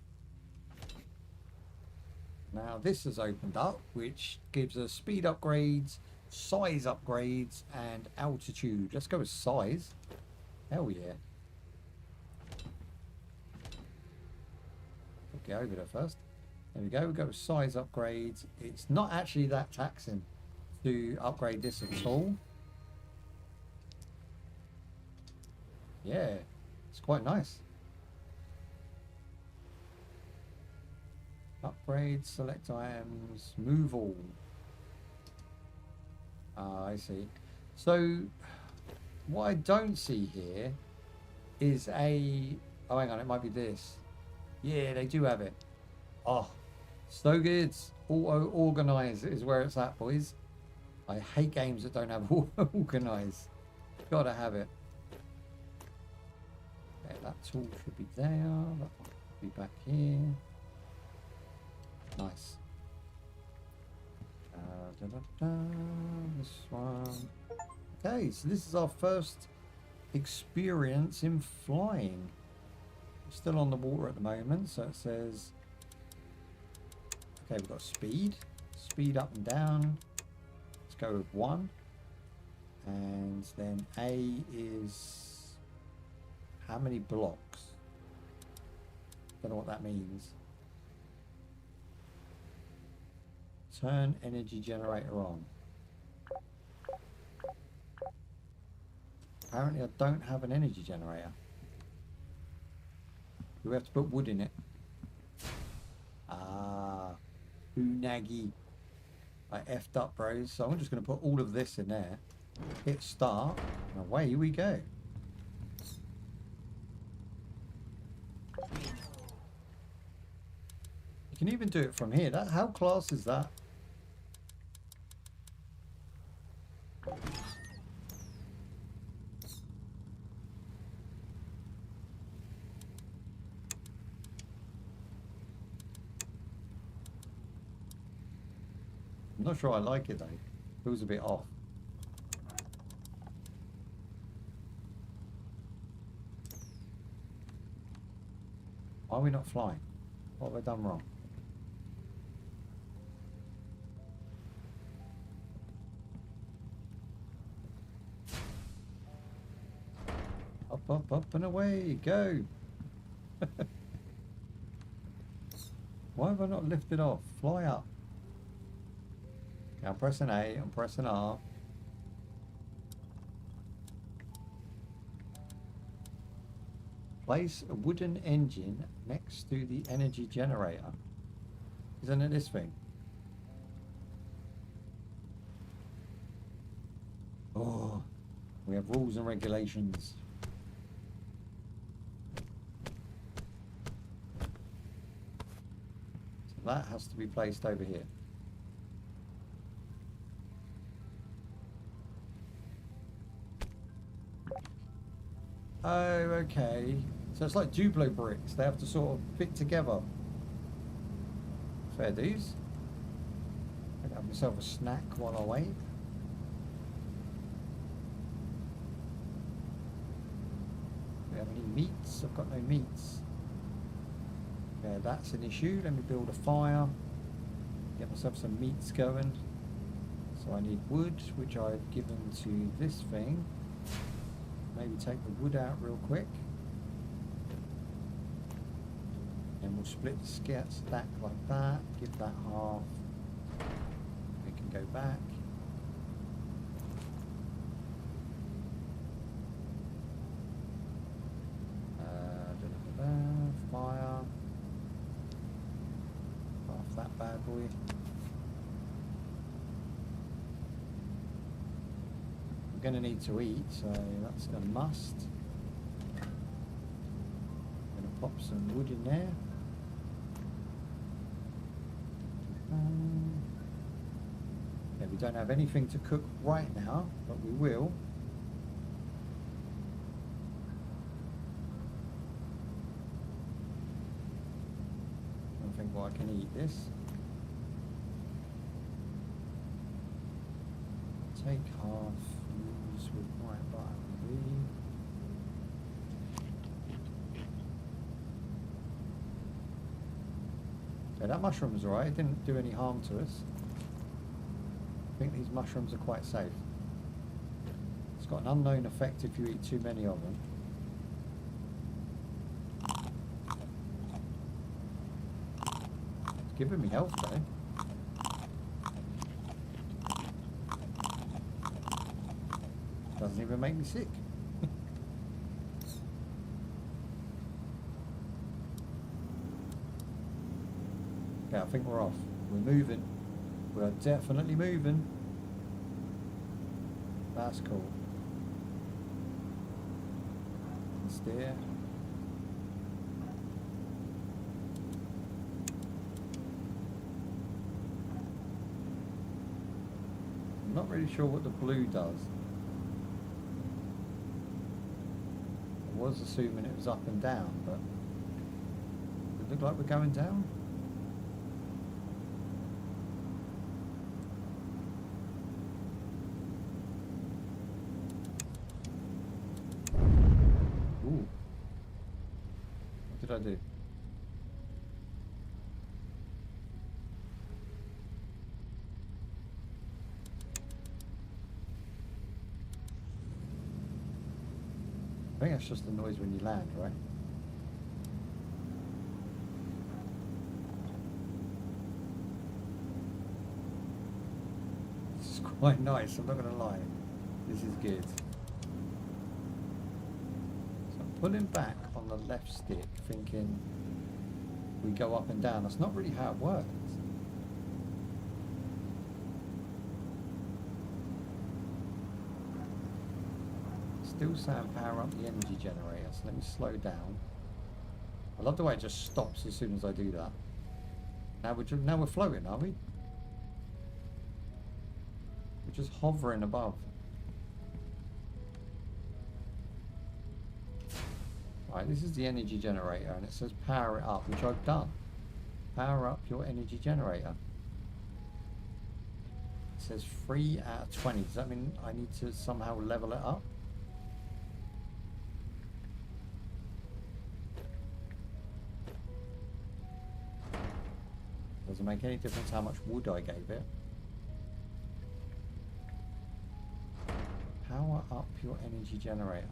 Now this has opened up, which gives us speed upgrades, size upgrades, and altitude. Let's go with size. Hell yeah. Get over there first. There we go, we go with size upgrades. It's not actually that taxing to upgrade this at all. Yeah, it's quite nice. Upgrade, select items, move all. Ah, I see. So what I don't see here is a... Oh, hang on, it might be this. Yeah, they do have it. Oh, so good. Auto-organize is where it's at, boys. I hate games that don't have auto-organize. Gotta have it. Okay, that tool should be there. That one should be back here. Nice. This one. Okay, so this is our first experience in flying. We're still on the water at the moment, so it says... Okay, we've got speed. Speed up and down. Let's go with 1. And then A is... How many blocks? Don't know what that means. Turn energy generator on. Apparently I don't have an energy generator. Do we have to put wood in it? Ah, unagi. I effed up, bros. So I'm just going to put all of this in there. Hit start, and away we go. You can even do it from here. How class is that? I'm not sure I like it though. Feels a bit off. Why are we not flying? What have I done wrong? Up, up, up and away, go! Why have I not lifted off? Fly up. Okay, I'm pressing A, I'm pressing R. Place a wooden engine next to the energy generator. Isn't it this thing? Oh, we have rules and regulations. So that has to be placed over here. Oh, okay. So it's like Duplo bricks. They have to sort of fit together. Fair dues. I can have myself a snack while I wait. Do we have any meats? I've got no meats. Yeah, that's an issue. Let me build a fire. Get myself some meats going. So I need wood, which I've given to this thing. Maybe take the wood out real quick. And we'll split the stack like that. Give that half. We can go back. Fire. Half that bad boy. We're going to need to eat, so that's a must. I'm going to pop some wood in there. Yeah, we don't have anything to cook right now, but we will. I don't think I can eat this. Take half. With white button. Okay, that mushroom's alright, it didn't do any harm to us. I think these mushrooms are quite safe. It's got an unknown effect if you eat too many of them. It's giving me health though. Doesn't even make me sick. Okay, I think we're off. We're moving. We are definitely moving. That's cool. Steer. I'm not really sure what the blue does. I was assuming it was up and down, but does it look like we're going down? Ooh. What did I do? I think that's just the noise when you land, right? This is quite nice, I'm not going to lie. This is good. So I'm pulling back on the left stick, thinking we go up and down. That's not really how it works. Still saying power up the energy generator, so let me slow down. I love the way it just stops as soon as I do that. Now we're floating, are we? We're just hovering above. Right, this is the energy generator, and it says power it up, which I've done. Power up your energy generator. It says 3 out of 20. Does that mean I need to somehow level it up? Doesn't make any difference how much wood I gave it. Power up your energy generator.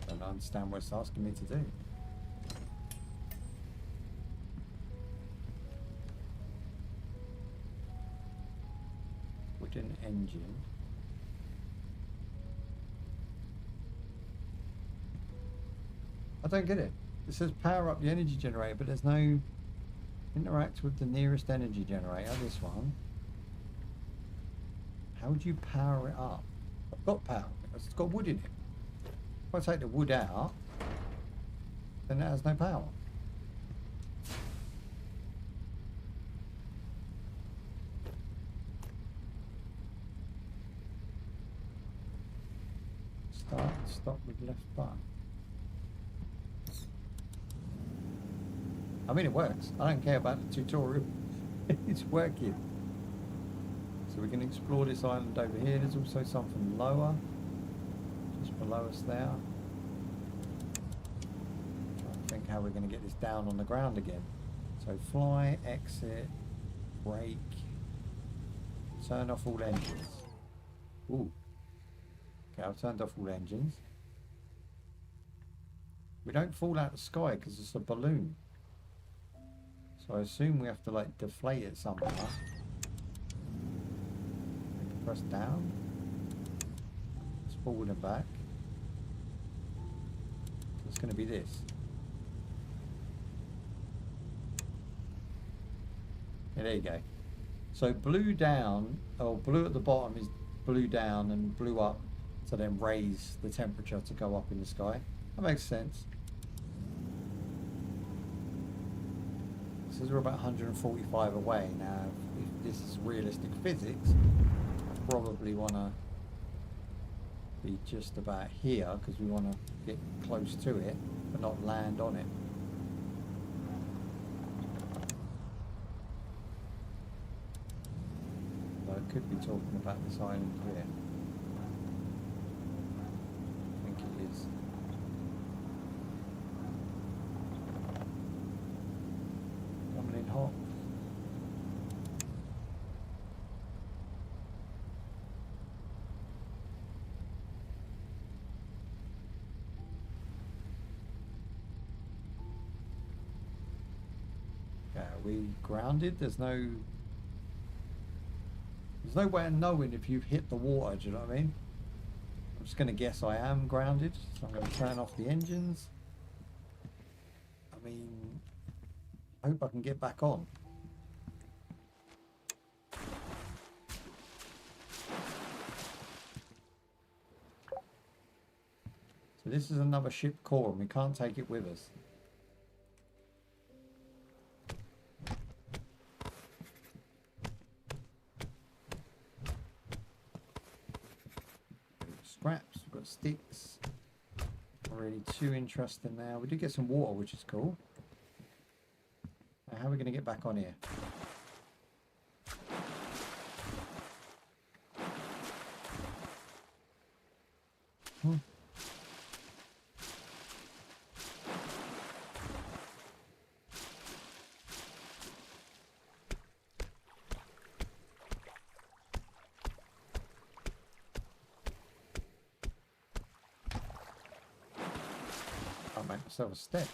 Don't understand what it's asking me to do. Wooden engine. I don't get it. It says power up the energy generator, but there's no interact with the nearest energy generator, this one. How would you power it up? I've got power. It's got wood in it. If I take the wood out, then it has no power. Start and stop with left button. I mean, it works. I don't care about the tutorial. It's working. So we can explore this island over here. There's also something lower, just below us there. Trying to think how we're going to get this down on the ground again. So fly, exit, brake, turn off all engines. Ooh. Okay, I've turned off all engines. We don't fall out of the sky because it's a balloon. So I assume we have to like deflate it somehow. Maybe press down. It's forward and back. It's going to be this. Yeah, there you go. So blue down, or blue at the bottom is blue down and blue up to then raise the temperature to go up in the sky. That makes sense. We're about 145 away now. If this is realistic physics, I probably want to be just about here because we want to get close to it but not land on it. So I could be talking about this island here. I think it is. Hot. Okay, are we grounded? There's no way of knowing if you've hit the water, do you know what I mean? I'm just going to guess I am grounded, so I'm going to turn off the engines. I mean, I hope I can get back on. So this is another ship core and we can't take it with us. Scraps, we've got sticks. Not really too interesting now. We do get some water, which is cool. Now, how are we going to get back on here? I'll make myself a step.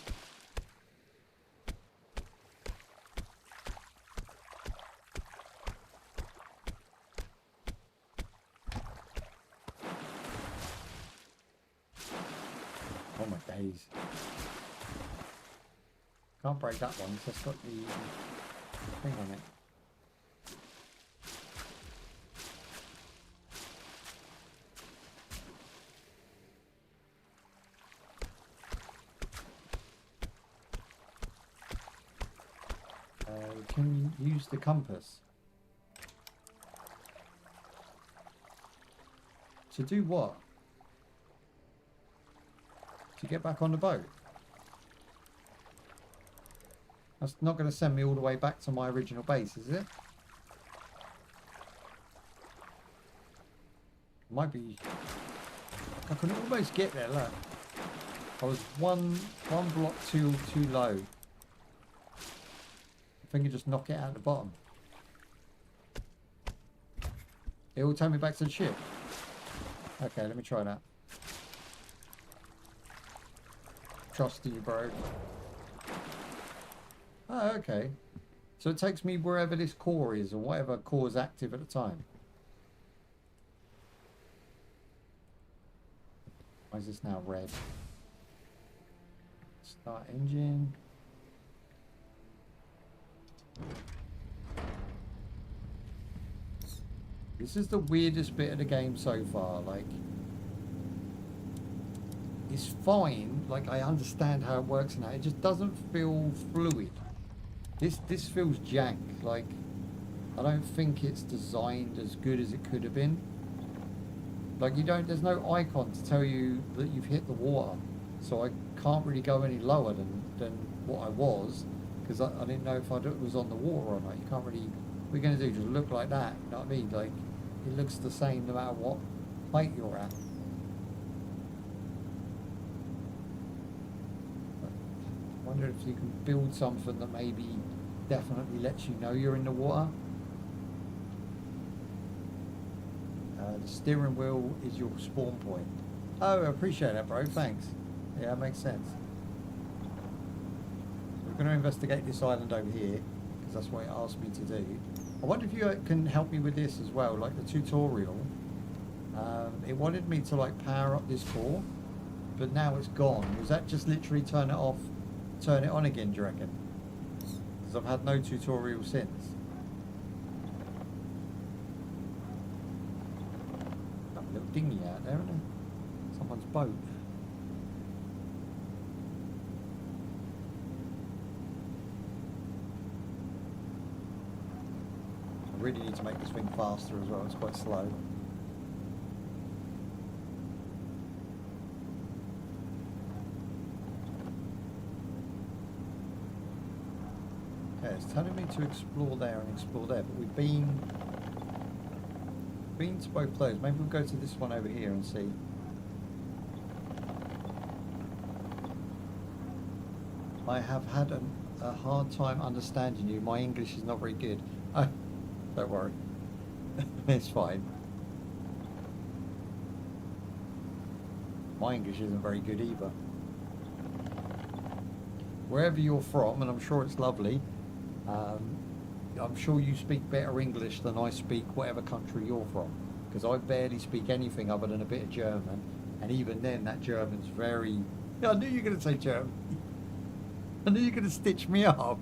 Oh my days. Can't break that one because it's got the thing on it. Can you use the compass? To do what? To get back on the boat? That's not going to send me all the way back to my original base, is it? Might be. I can almost get there, look. I was one block too low. I think you just knock it out the bottom. It will take me back to the ship. Okay, let me try that. Trust you, bro. Oh, okay. So it takes me wherever this core is, or whatever core is active at the time. Why is this now red? Start engine. This is the weirdest bit of the game so far. Like, it's fine. Like, I understand how it works now. It just doesn't feel fluid. This feels jank. Like, I don't think it's designed as good as it could have been. Like, there's no icon to tell you that you've hit the water. So I can't really go any lower than what I was. Because I didn't know if I was on the water or not. You can't really... What are you going to do? Just look like that? You know what I mean? Like, it looks the same no matter what height you're at. I wonder if you can build something that maybe definitely lets you know you're in the water. The steering wheel is your spawn point. Oh, I appreciate that, bro. Thanks. Yeah, that makes sense. We're going to investigate this island over here because that's what it asked me to do. I wonder if you can help me with this as well, like the tutorial. It wanted me to like power up this core, but now it's gone. Was that just literally turn it off, turn it on again, do you reckon? Because I've had no tutorial since. Got a little dinghy out there, isn't there? Someone's boat. I really need to make this thing faster as well, it's quite slow. Okay, it's telling me to explore there and explore there, but we've been to both those. Maybe we'll go to this one over here and see. I have had a hard time understanding you. My English is not very good. Oh, don't worry. It's fine. My English isn't very good either. Wherever you're from, and I'm sure it's lovely, I'm sure you speak better English than I speak whatever country you're from. because I barely speak anything other than a bit of German, and even then that German's very... Yeah, I knew you were going to say German. I knew you were going to stitch me up.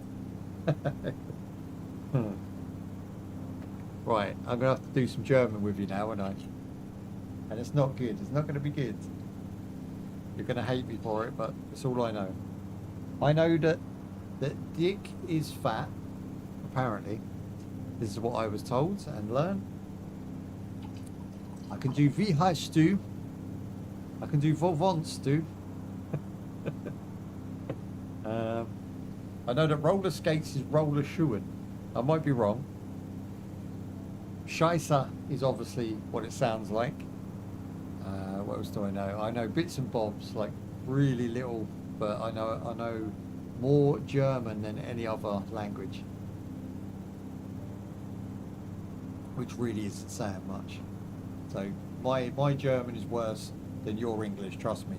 Right, I'm going to have to do some German with you now, aren't I? And it's not good. It's not going to be good. You're going to hate me for it, but it's all I know. I know that Dick is fat, apparently. This is what I was told and learned. I can do wie heißt du? I can do wo wohnst du? I know that roller skates is roller shoeing. I might be wrong. Scheisse is obviously what it sounds like. What else do I know? I know bits and bobs, like really little, but I know more German than any other language, which really isn't saying much. So my German is worse than your English, trust me.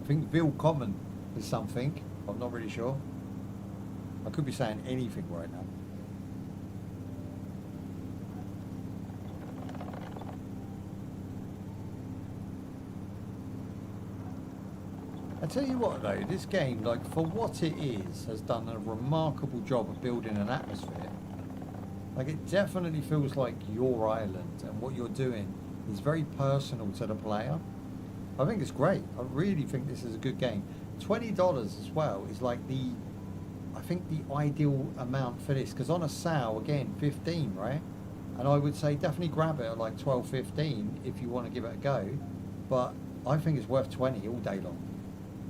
I think willkommen is something. I'm not really sure. I could be saying anything right now. I tell you what though, this game, like for what it is, has done a remarkable job of building an atmosphere. Like it definitely feels like your island, and what you're doing is very personal to the player. I think it's great. I really think this is a good game. $20 as well is like I think the ideal amount for this, because on a sale again 15, right? And I would say definitely grab it at like 12, 15 if you want to give it a go. But I think it's worth 20 all day long.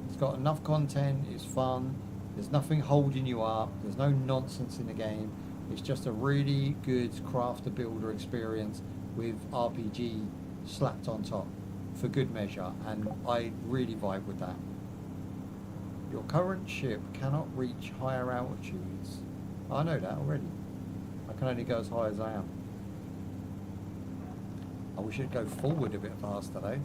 It's got enough content, it's fun, there's nothing holding you up, there's no nonsense in the game. It's just a really good crafter builder experience with RPG slapped on top for good measure, and I really vibe with that. Your current ship cannot reach higher altitudes. I know that already. I can only go as high as I am. I wish it'd go forward a bit faster though.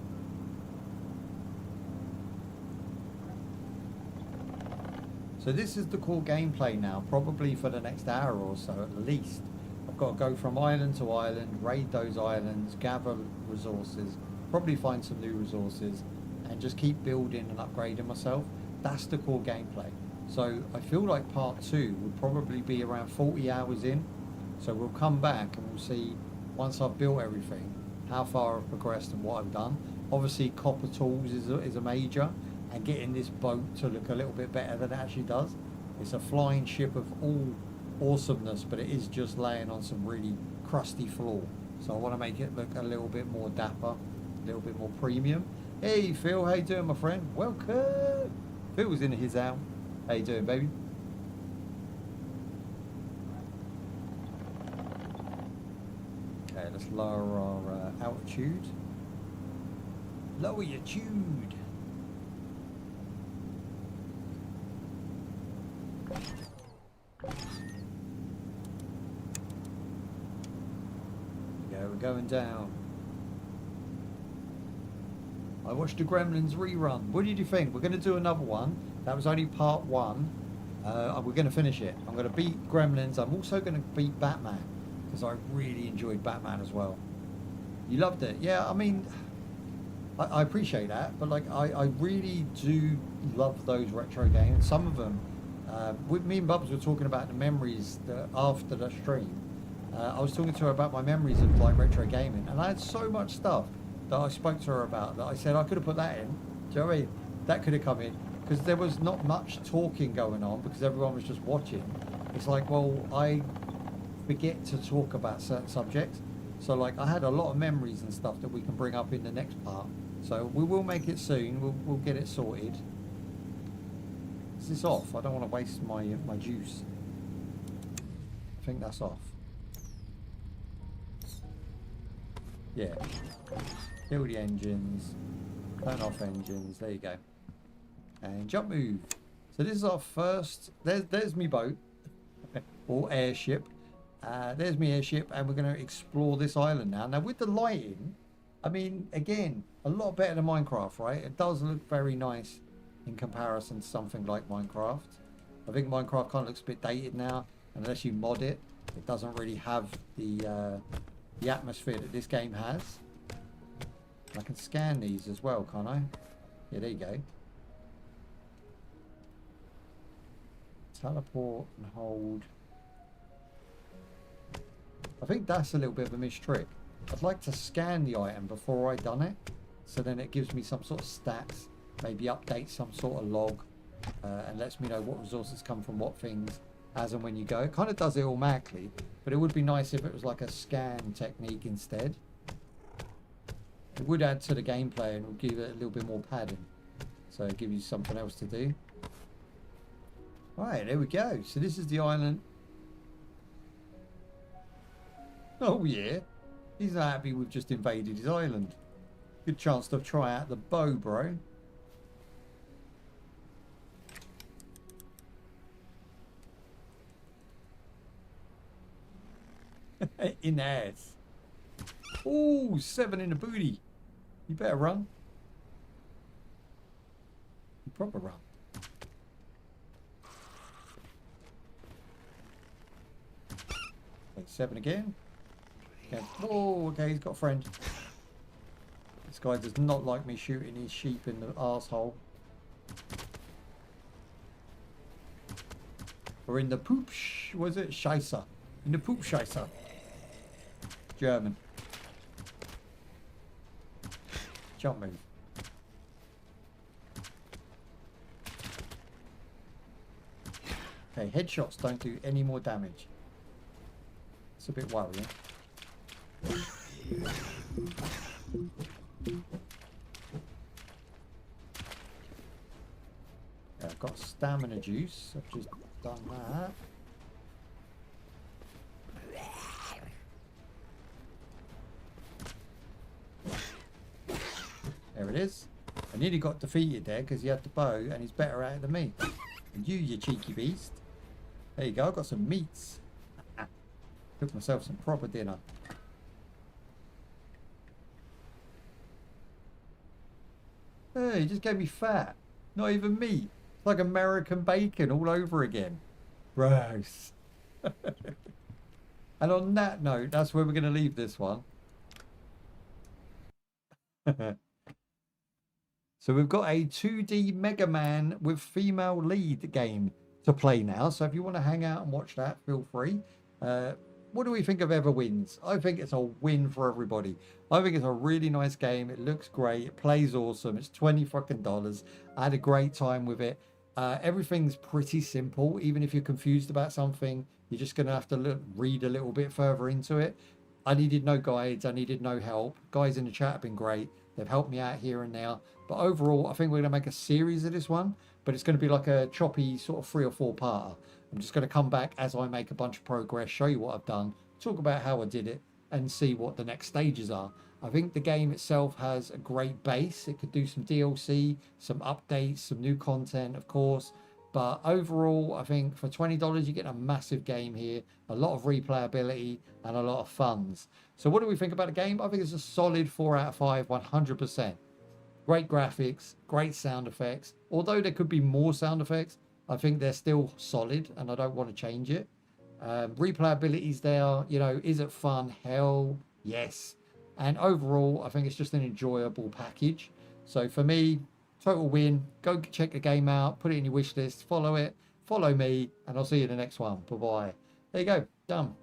So this is the core gameplay now, probably for the next hour or so at least. I've got to go from island to island, raid those islands, gather resources, probably find some new resources, and just keep building and upgrading myself. That's the core gameplay. So I feel like part 2 would probably be around 40 hours in. So we'll come back and we'll see, once I've built everything, how far I've progressed and what I've done. Obviously copper tools is a major, and getting this boat to look a little bit better than it actually does. It's a flying ship of all awesomeness, but it is just laying on some really crusty floor. So I want to make it look a little bit more dapper, a little bit more premium. Hey Phil, how you doing my friend? Welcome! Phil's in his house. How you doing, baby? Okay, let's lower our altitude. Lower your tude. Yeah, we're going down. I watched the Gremlins rerun. What did you think? We're going to do another one. That was only part 1. We're going to finish it. I'm going to beat Gremlins. I'm also going to beat Batman, because I really enjoyed Batman as well. You loved it? Yeah, I mean, I appreciate that, but like I really do love those retro games. Some of them, with me and Bubs were talking about the memories after the stream. I was talking to her about my memories of like retro gaming, and I had so much stuff that I spoke to her about that I said I could have put that in. Do you know what I mean? That could have come in, because there was not much talking going on because everyone was just watching. It's like, well, I forget to talk about certain subjects. So like I had a lot of memories and stuff that we can bring up in the next part. So we will make it soon. We'll get it sorted. Is this off? I don't want to waste my juice. I think that's off. Yeah. Kill the engines. Turn off engines. There you go. And jump move. So this is our first. There's me boat or airship. There's me airship, and we're going to explore this island now. Now with the lighting, I mean, again, a lot better than Minecraft, right? It does look very nice in comparison to something like Minecraft. I think Minecraft kind of looks a bit dated now, unless you mod it. It doesn't really have the atmosphere that this game has. I can scan these as well, can't I? Yeah, there you go. Teleport and hold. I think that's a little bit of a missed trick. I'd like to scan the item before I done it, so then it gives me some sort of stats, maybe update some sort of log, and lets me know what resources come from what things as and when you go. It kind of does it automatically, but it would be nice if it was like a scan technique instead. It would add to the gameplay and would give it a little bit more padding, so it gives you something else to do. Right, there we go. So this is the island. Oh yeah, he's not happy we've just invaded his island. Good chance to try out the bow, bro. In the ass. Oh, 7 in the booty. You better run. You proper run. Okay, 7 again. Okay. Oh, okay, he's got a friend. This guy does not like me shooting his sheep in the arsehole. Or in the poop, was it? Scheisse. In the poop scheisse. German. Jump move. Okay, headshots don't do any more damage. It's a bit worrying. Yeah, I've got stamina juice. I've just done that. There it is. I nearly got defeated there because he had the bow and he's better at it than me. And you cheeky beast. There you go. I've got some meats. Cooked myself some proper dinner. Hey, he just gave me fat. Not even meat. It's like American bacon all over again. Gross. And on that note, that's where we're going to leave this one. So we've got a 2D Mega Man with female lead game to play now. So if you want to hang out and watch that, feel free. What do we think of Everwinds? I think it's a win for everybody. I think it's a really nice game. It looks great. It plays awesome. It's $20 fucking. I had a great time with it. Everything's pretty simple. Even if you're confused about something, you're just going to have to read a little bit further into it. I needed no guides. I needed no help. Guys in the chat have been great. They've helped me out here and there. But overall, I think we're going to make a series of this one. But it's going to be like a choppy sort of 3 or 4 parter. I'm just going to come back as I make a bunch of progress, show you what I've done, talk about how I did it, and see what the next stages are. I think the game itself has a great base. It could do some DLC, some updates, some new content, of course. But overall, I think for $20, you get a massive game here, a lot of replayability, and a lot of funds. So what do we think about the game? I think it's a solid 4 out of 5, 100%. Great graphics, great sound effects. Although there could be more sound effects, I think they're still solid, and I don't want to change it. Replayability's there. You know, is it fun? Hell yes. And overall, I think it's just an enjoyable package. So for me, total win. Go check the game out. Put it in your wish list. Follow it. Follow me. And I'll see you in the next one. Bye-bye. There you go. Done.